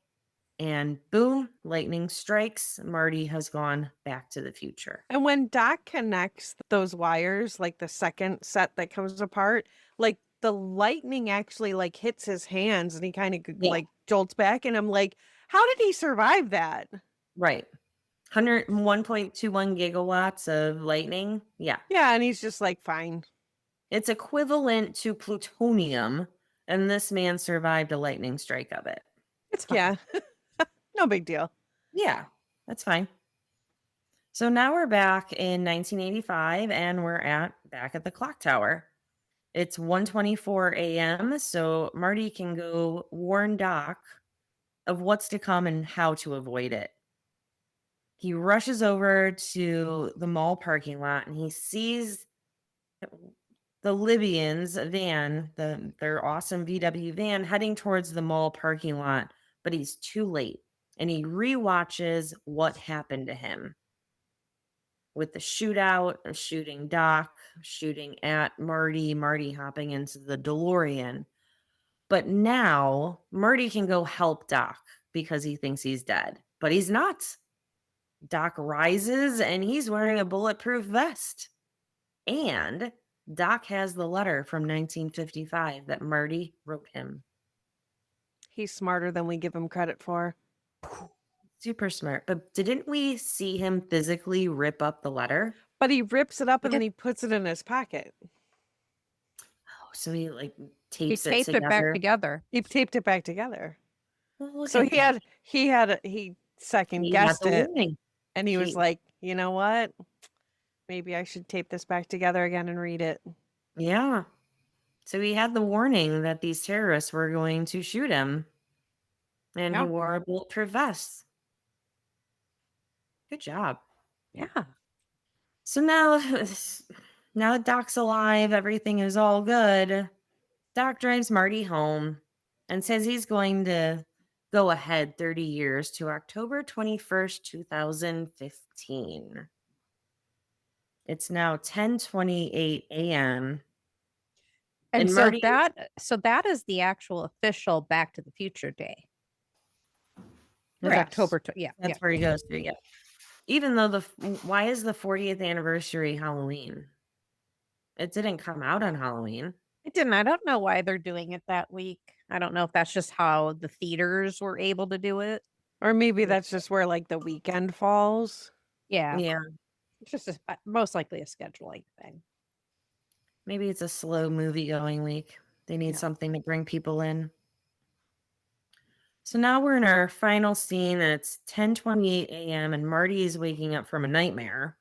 C: and boom, lightning strikes. Marty has gone back to the future.
D: And when Doc connects those wires, like the second set that comes apart, like the lightning actually like hits his hands and he kind of
C: Yeah.
D: like jolts back. And I'm like, how did he survive that?
C: Right. 101.21 gigawatts of lightning. Yeah.
D: Yeah. And he's just like, fine.
C: It's equivalent to plutonium, and this man survived a lightning strike of it. It's fine.
D: Yeah. No big deal.
C: Yeah, that's fine. So now we're back in 1985, and we're back at the clock tower. It's 1:24 a.m., so Marty can go warn Doc of what's to come and how to avoid it. He rushes over to the mall parking lot, and he sees the Libyans' van, their awesome VW van, heading towards the mall parking lot, but he's too late, and he rewatches what happened to him with the shootout, shooting Doc, shooting at Marty hopping into the DeLorean. But now Marty can go help Doc because he thinks he's dead, but he's not. Doc rises, and he's wearing a bulletproof vest. And Doc has the letter from 1955 that Marty wrote him.
D: He's smarter than we give him credit for.
C: Super smart. But didn't we see him physically rip up the letter?
D: But he rips it up and
E: Look
D: then he puts it in his pocket.
C: Oh, so he like
E: He
C: tapes
E: taped
C: it
E: it back together.
D: He taped it back together.
C: Well, look
D: So
C: at that.
D: he second
C: He had
D: guessed
C: the
D: it.
C: warning.
D: And he was
C: He-
D: like, you know what? Maybe I should tape this back together again and read it.
C: Yeah. So he had the warning that these terrorists were going to shoot him. And
E: Yeah.
C: he wore a bulletproof vest. Good job.
E: Yeah.
C: So now, now that Doc's alive, everything is all good. Doc drives Marty home and says he's going to go ahead 30 years to October 21st, 2015. It's now 10:28 a.m.
E: And
C: And
E: so
C: Marty-
E: that is the actual official Back to the Future day. It's
C: Yes.
E: October. Yeah.
C: That's where he goes to. Yeah. Even though why is the 40th anniversary Halloween? It didn't come out on Halloween.
E: It didn't. I don't know why they're doing it that week. I don't know if that's just how the theaters were able to do it.
D: Or maybe that's just where like the weekend falls.
E: Yeah.
C: Yeah.
E: It's just most likely a scheduling thing.
C: Maybe it's a slow movie going week. They need
E: Yeah.
C: something to bring people in. So now we're in our final scene, and it's 10:28 a.m. and Marty is waking up from a nightmare,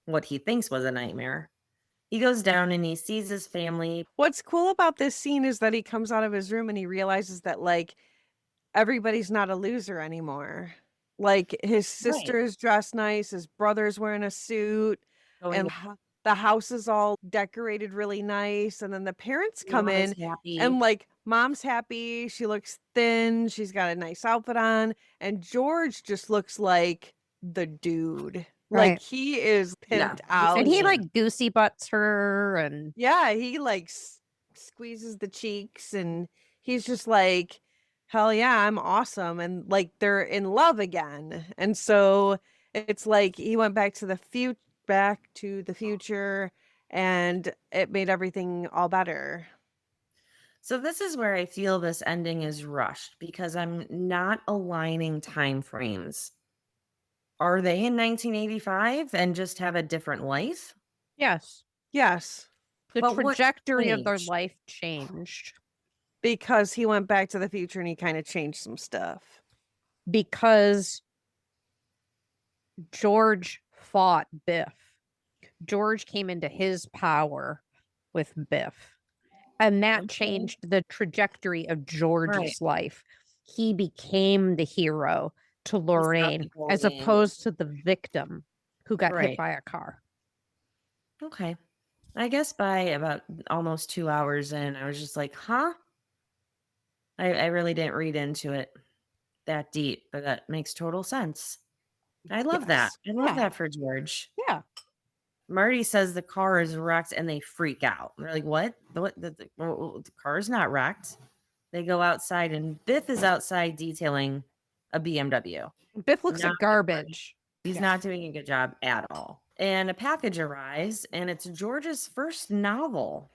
C: what he thinks was a nightmare. He goes down and he sees his family.
D: What's cool about this scene is that he comes out of his room and he realizes that like everybody's not a loser anymore. Like his sister is dressed nice, his brother's wearing a suit,
C: Going
D: and the house is all decorated really nice. And then the parents come
C: Mom is
D: in
C: happy.
D: and like mom's happy. She looks thin. She's got a nice outfit on. And George just looks like the dude.
E: Right.
D: Like he is pimped
C: Yeah.
D: out.
E: And he
C: yeah.
E: like goosey butts her and
D: Yeah, he like squeezes the cheeks and he's just like, hell yeah, I'm awesome. And like they're in love again. And so it's like he went back to the future and it made everything all better.
C: So this is where I feel this ending is rushed because I'm not aligning time frames. Are they in 1985 and just have a different life?
E: yes,
D: Yes,
E: the
C: But what
E: trajectory of their
C: changed?
E: life changed
D: because he went back to the future and he kind of changed some stuff.
E: because George fought Biff. George came into his power with Biff. And that
C: Okay.
E: changed the trajectory of George's
C: Right.
E: life. He became the hero to
C: He's not the
E: Lorraine as
C: bully.
E: opposed to the victim who got hit
C: Right.
E: by a car.
C: Okay. I guess by about almost 2 hours in, I was just like, huh? I really didn't read into it that deep, but that makes total sense. I love that.
D: Yes.
C: I love
E: Yeah.
C: that for George.
E: Yeah.
C: Marty says the car is wrecked and they freak out. They're like, what? The car's not wrecked. They go outside and Biff is outside detailing a BMW.
E: Biff looks
C: Not
E: like garbage.
C: He's
E: Yeah.
C: not doing a good job at all. And a package arrives, and it's George's first novel.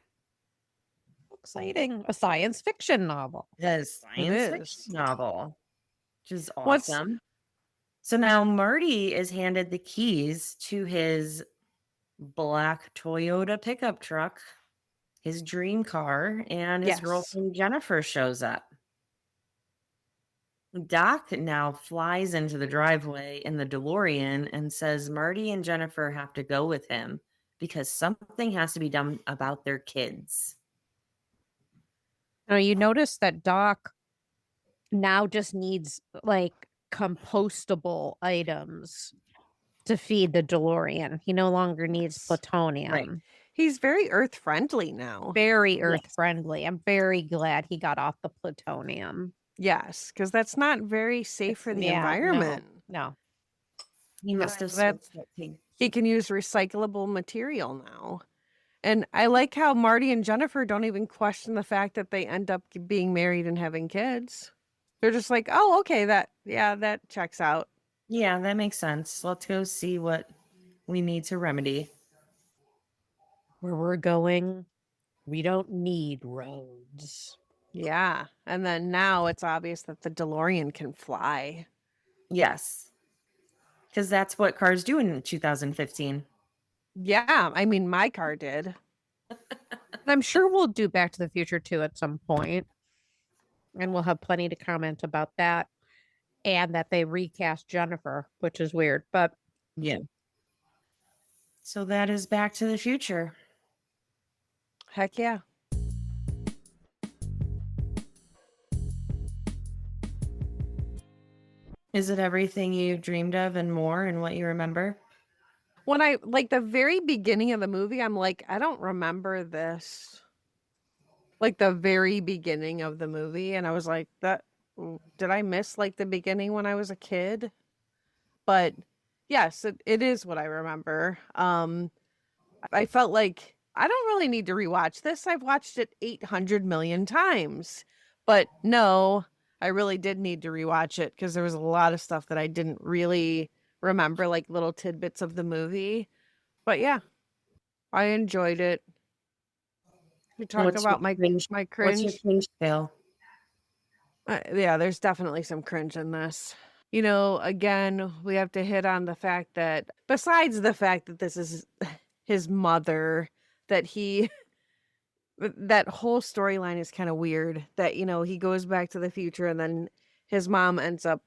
E: Exciting. A science fiction novel.
C: A science
D: is.
C: fiction novel, which is
D: What's-
C: awesome. So now Marty is handed the keys to his black Toyota pickup truck, his dream car, and his
D: Yes.
C: girlfriend Jennifer shows up. Doc now flies into the driveway in the DeLorean and says Marty and Jennifer have to go with him because something has to be done about their kids.
E: Now, you notice that Doc now just needs like compostable items to feed the DeLorean. He no longer needs
D: Yes.
E: plutonium.
D: He's very earth friendly now.
E: Very
C: Yes.
E: earth friendly. I'm very glad he got off the plutonium.
D: Yes, because that's not very safe for the
E: Yeah, no.
D: environment.
E: No.
C: He must have
D: That's-
C: switched that thing.
D: He can use recyclable material now. And I like how Marty and Jennifer don't even question the fact that they end up being married and having kids. They're just like, oh, okay, that checks out.
C: Yeah, that makes sense. Let's go see what we need to remedy.
E: Where we're going, we don't need roads.
D: Yeah. And then now it's obvious that the DeLorean can fly.
C: Yes. Because that's what cars do in 2015.
D: Yeah. I mean, my car did.
E: I'm sure we'll do Back to the Future 2 at some point, and we'll have plenty to comment about that, and that they recast Jennifer, which is weird, but
C: Yeah. So that is Back to the Future.
D: Heck yeah.
C: Is it everything you dreamed of and more and what you remember?
D: When I like the very beginning of the movie, I'm like, I don't remember this. Like the very beginning of the movie. And I was like, did I miss like the beginning when I was a kid? But yes, it is what I remember. I felt like I don't really need to rewatch this. I've watched it 800 million times. But no, I really did need to rewatch it because there was a lot of stuff that I didn't really remember, like little tidbits of the movie. But yeah, I enjoyed it. We talk
C: What's your
D: about my
C: cringe-
D: my
C: What's
D: cringe.
C: your cringe fail?
D: Yeah, there's definitely some cringe in this. You know, again, we have to hit on the fact that besides the fact that this is his mother, that that whole storyline is kind of weird, that, you know, he goes back to the future and then his mom ends up,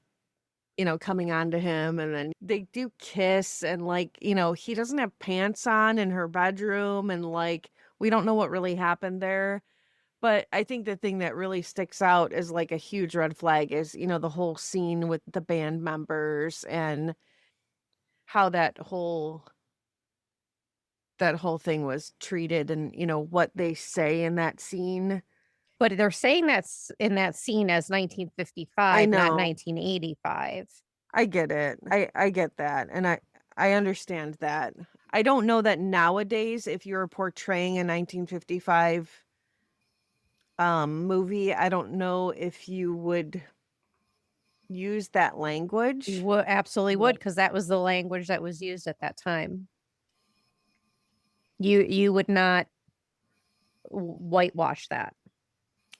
D: you know, coming on to him, and then they do kiss, and like, you know, he doesn't have pants on in her bedroom, and like, we don't know what really happened there. But I think the thing that really sticks out is like a huge red flag is, you know, the whole scene with the band members and how that whole thing was treated, and, you know, what they say in that scene.
E: but they're saying that's in that scene as 1955,
D: I
E: not
D: know.
E: 1985.
D: I get it. I get that. And I understand that. I don't know that nowadays, if you're portraying a 1955 movie, I don't know if you would use that language.
E: You would absolutely
C: Yeah.
E: would, because that was the language that was used at that time. You would not whitewash that.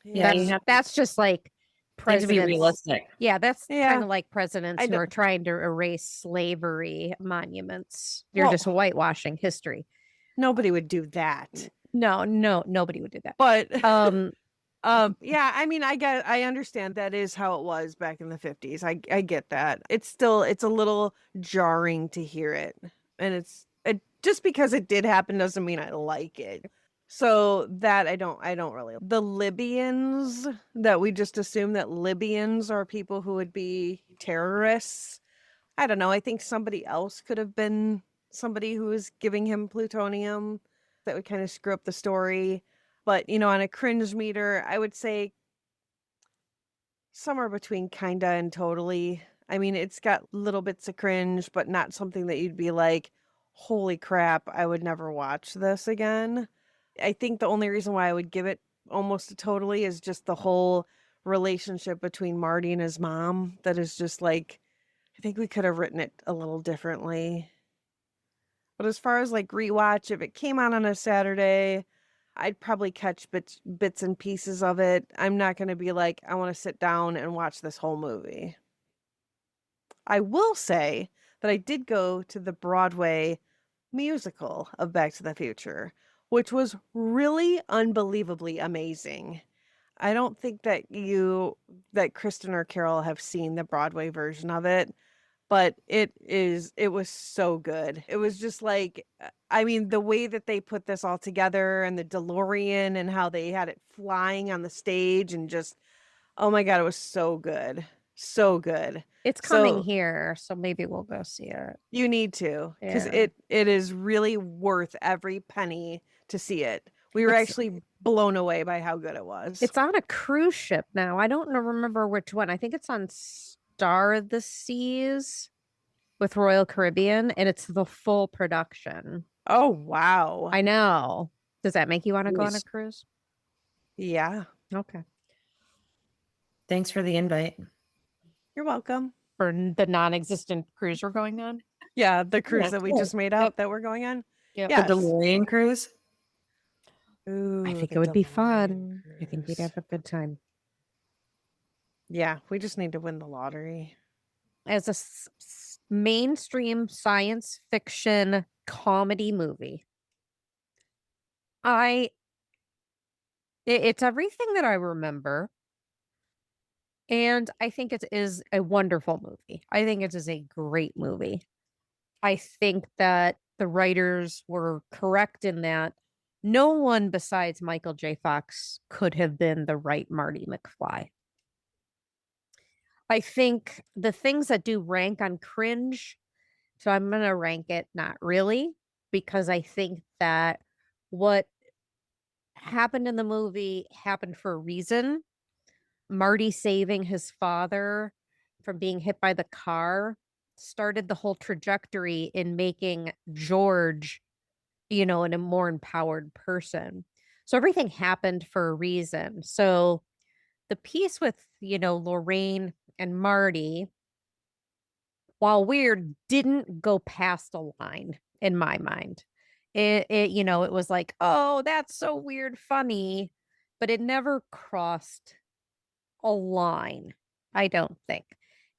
C: Yeah, you have
E: That's just like
C: to be
E: presidents.
C: realistic.
E: Yeah, that's
D: Yeah.
E: kind of like presidents
D: I
E: who
D: know.
E: are trying to erase slavery monuments. You're
D: Well-
E: just whitewashing history.
D: Nobody would do that.
E: No, nobody would do that.
D: But
E: Um,
D: yeah, I mean, I understand that is how it was back in the 50s. I get that. It's a little jarring to hear it. And it just because it did happen doesn't mean I like it. So that I don't really. The Libyans, that we just assume that Libyans are people who would be terrorists. I don't know. I think somebody else could have been somebody who was giving him plutonium. That would kind of screw up the story. But, on a cringe meter, I would say somewhere between kinda and totally. I mean, it's got little bits of cringe, but not something that you'd be like, holy crap, I would never watch this again. I think the only reason why I would give it almost a totally is just the whole relationship between Marty and his mom. That is just like, I think we could have written it a little differently. But as far as like rewatch, if it came on a Saturday, I'd probably catch bits and pieces of it. I'm not going to be like, I want to sit down and watch this whole movie. I will say that I did go to the Broadway musical of Back to the Future, which was really unbelievably amazing. I don't think that Kristen or Carol have seen the Broadway version of it, but it was so good. It was just like, I mean, the way that they put this all together and the DeLorean and how they had it flying on the stage and just, oh my God, it was so good. So good.
E: It's coming
D: So
E: here, so maybe we'll go see it.
D: you need to, because
E: Yeah.
D: it is really worth every penny to see it. We were actually blown away by how good it was.
E: It's on a cruise ship now. I don't remember which one. I think it's on Star of the Seas with Royal Caribbean, and it's the full production.
D: Oh, wow.
E: I know. Does that make you want to go on a
C: Nice.
E: cruise?
D: Yeah.
E: Okay.
C: Thanks for the invite.
D: You're welcome.
E: For the non-existent cruise we're going on?
D: Yeah, the cruise
C: Yeah,
D: that we
C: cool.
D: just made up that we're going on.
E: Yep.
D: Yes.
C: The DeLorean cruise?
D: Ooh,
E: I think
D: the
E: it would be
D: DeLorean
E: fun. I think we'd
D: cruise.
E: have a good time.
D: Yeah, we just need to win the lottery.
E: As a mainstream science fiction comedy movie, it's everything that I remember. And I think it is a wonderful movie. I think it is a great movie. I think that the writers were correct in that no one besides Michael J. Fox could have been the right Marty McFly. I think the things that do rank on cringe, so I'm going to rank it not really, because I think that what happened in the movie happened for a reason. Marty saving his father from being hit by the car started the whole trajectory in making George, a more empowered person. So everything happened for a reason. So the piece with, Lorraine and Marty, while weird, didn't go past a line in my mind. It was like, oh, that's so weird, funny, but it never crossed a line, I don't think.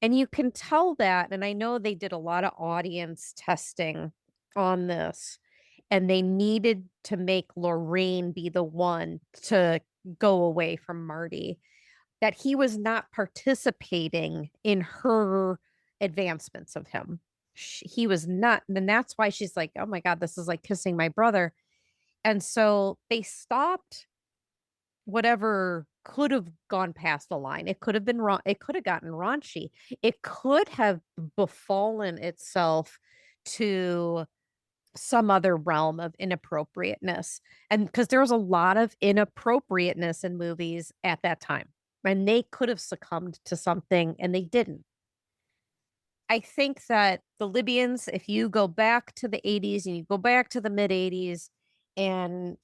E: And you can tell that, and I know they did a lot of audience testing on this, and they needed to make Lorraine be the one to go away from Marty, that he was not participating in her advancements of him. He was not, and that's why she's like, oh my God, this is like kissing my brother. And so they stopped whatever could have gone past the line. It could have been wrong. It could have gotten raunchy. It could have befallen itself to some other realm of inappropriateness. And because there was a lot of inappropriateness in movies at that time, and they could have succumbed to something and they didn't. I think that the Libyans, if you go back to the 80s and you go back to the mid 80s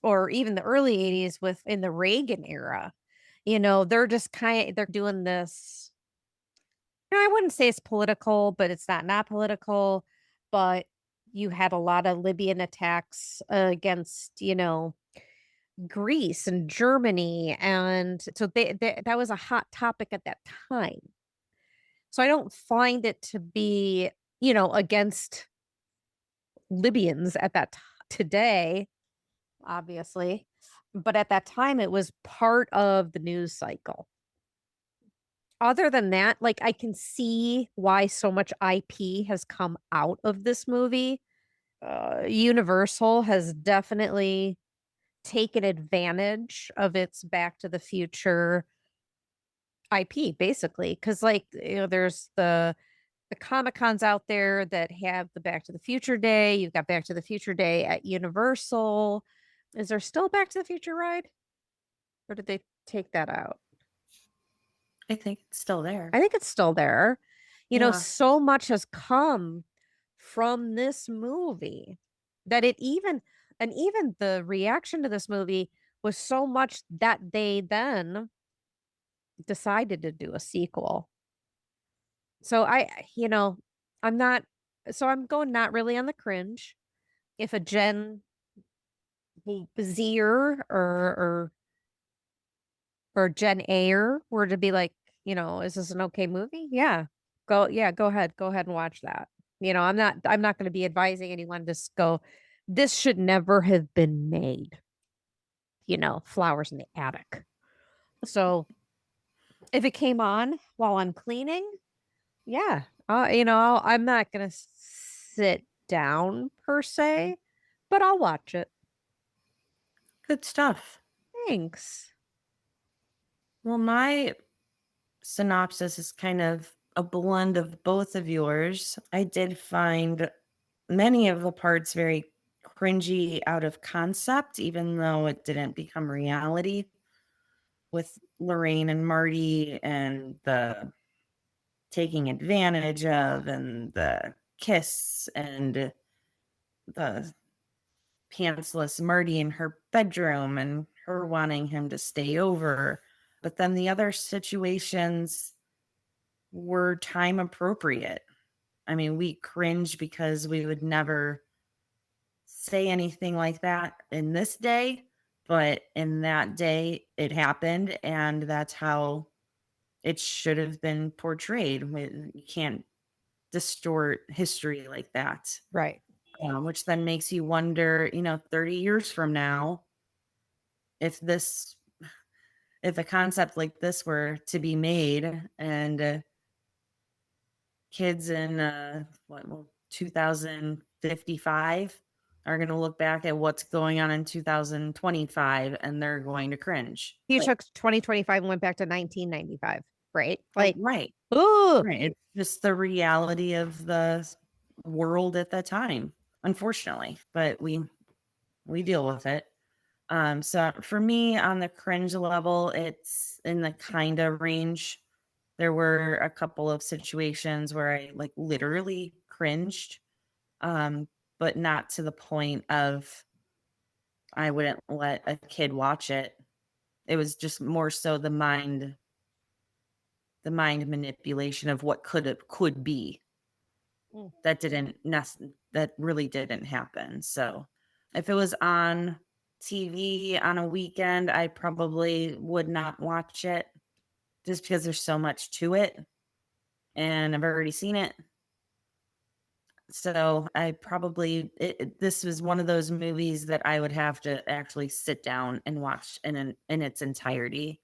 E: or even the early 80s in the Reagan era, they're just they're doing this. I wouldn't say it's political, but it's not political. But you had a lot of Libyan attacks against, Greece and Germany. And so that was a hot topic at that time. So I don't find it to be, against Libyans at that today, obviously. But at that time, it was part of the news cycle. Other than that, like, I can see why so much IP has come out of this movie. Universal has definitely taken advantage of its Back to the Future IP, basically. Because, like, there's the Comic-Cons out there that have the Back to the Future Day. You've got Back to the Future Day at Universal. Is there still a Back to the Future ride? Or did they take that out?
C: I think it's still there.
E: I think it's still there.
C: Yeah.
E: So much has come from this movie that even the reaction to this movie was so much that they then decided to do a sequel. So I'm going not really on the cringe. If a Gen Zer or Gen Ayer were to be like, is this an okay movie? Go ahead and watch that. I'm not going to be advising anyone to go, this should never have been made. Flowers in the attic. So if it came on while I'm cleaning, I'm not going to sit down per se, but I'll watch it.
C: Good stuff.
E: Thanks.
C: Well, my synopsis is kind of a blend of both of yours. I did find many of the parts very cringy out of concept, even though it didn't become reality, with Lorraine and Marty and the taking advantage of and the kiss and the pantsless Marty in her bedroom and her wanting him to stay over. But then the other situations were time appropriate. I mean, we cringe because we would never say anything like that in this day, but in that day it happened, and that's how it should have been portrayed. You can't distort history like that.
E: Right.
C: Which then makes you wonder, 30 years from now, if a concept like this were to be made, and kids in 2055 are going to look back at what's going on in 2025 and they're going to cringe.
E: You took 2025 and went back to 1995, right?
C: Right.
E: Oh,
C: Right. It's just the reality of the world at that time, unfortunately, but we deal with it. So for me, on the cringe level, it's in the kind of range. There were a couple of situations where I literally cringed, but not to the point of I wouldn't let a kid watch it. It was just more so the mind manipulation of what could be. That really didn't happen. So if it was on TV on a weekend, I probably would not watch it, just because there's so much to it and I've already seen it. So I probably, this was one of those movies that I would have to actually sit down and watch in its entirety,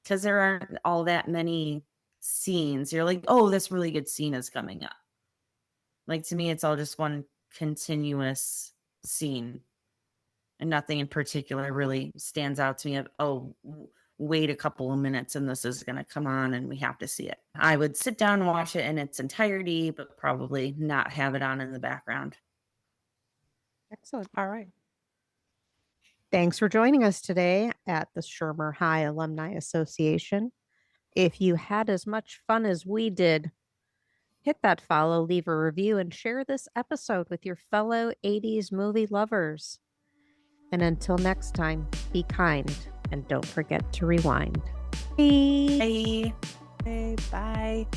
C: because there aren't all that many scenes. You're like, oh, this really good scene is coming up. To me, it's all just one continuous scene, and nothing in particular really stands out to me of, oh, wait a couple of minutes and this is going to come on and we have to see it. I would sit down and watch it in its entirety, but probably not have it on in the background.
E: Excellent. All right. Thanks for joining us today at the Shermer High Alumni Association. If you had as much fun as we did, hit that follow, leave a review, and share this episode with your fellow 80s movie lovers. And until next time, be kind and don't forget to rewind. Bye.
C: Bye.
E: Bye.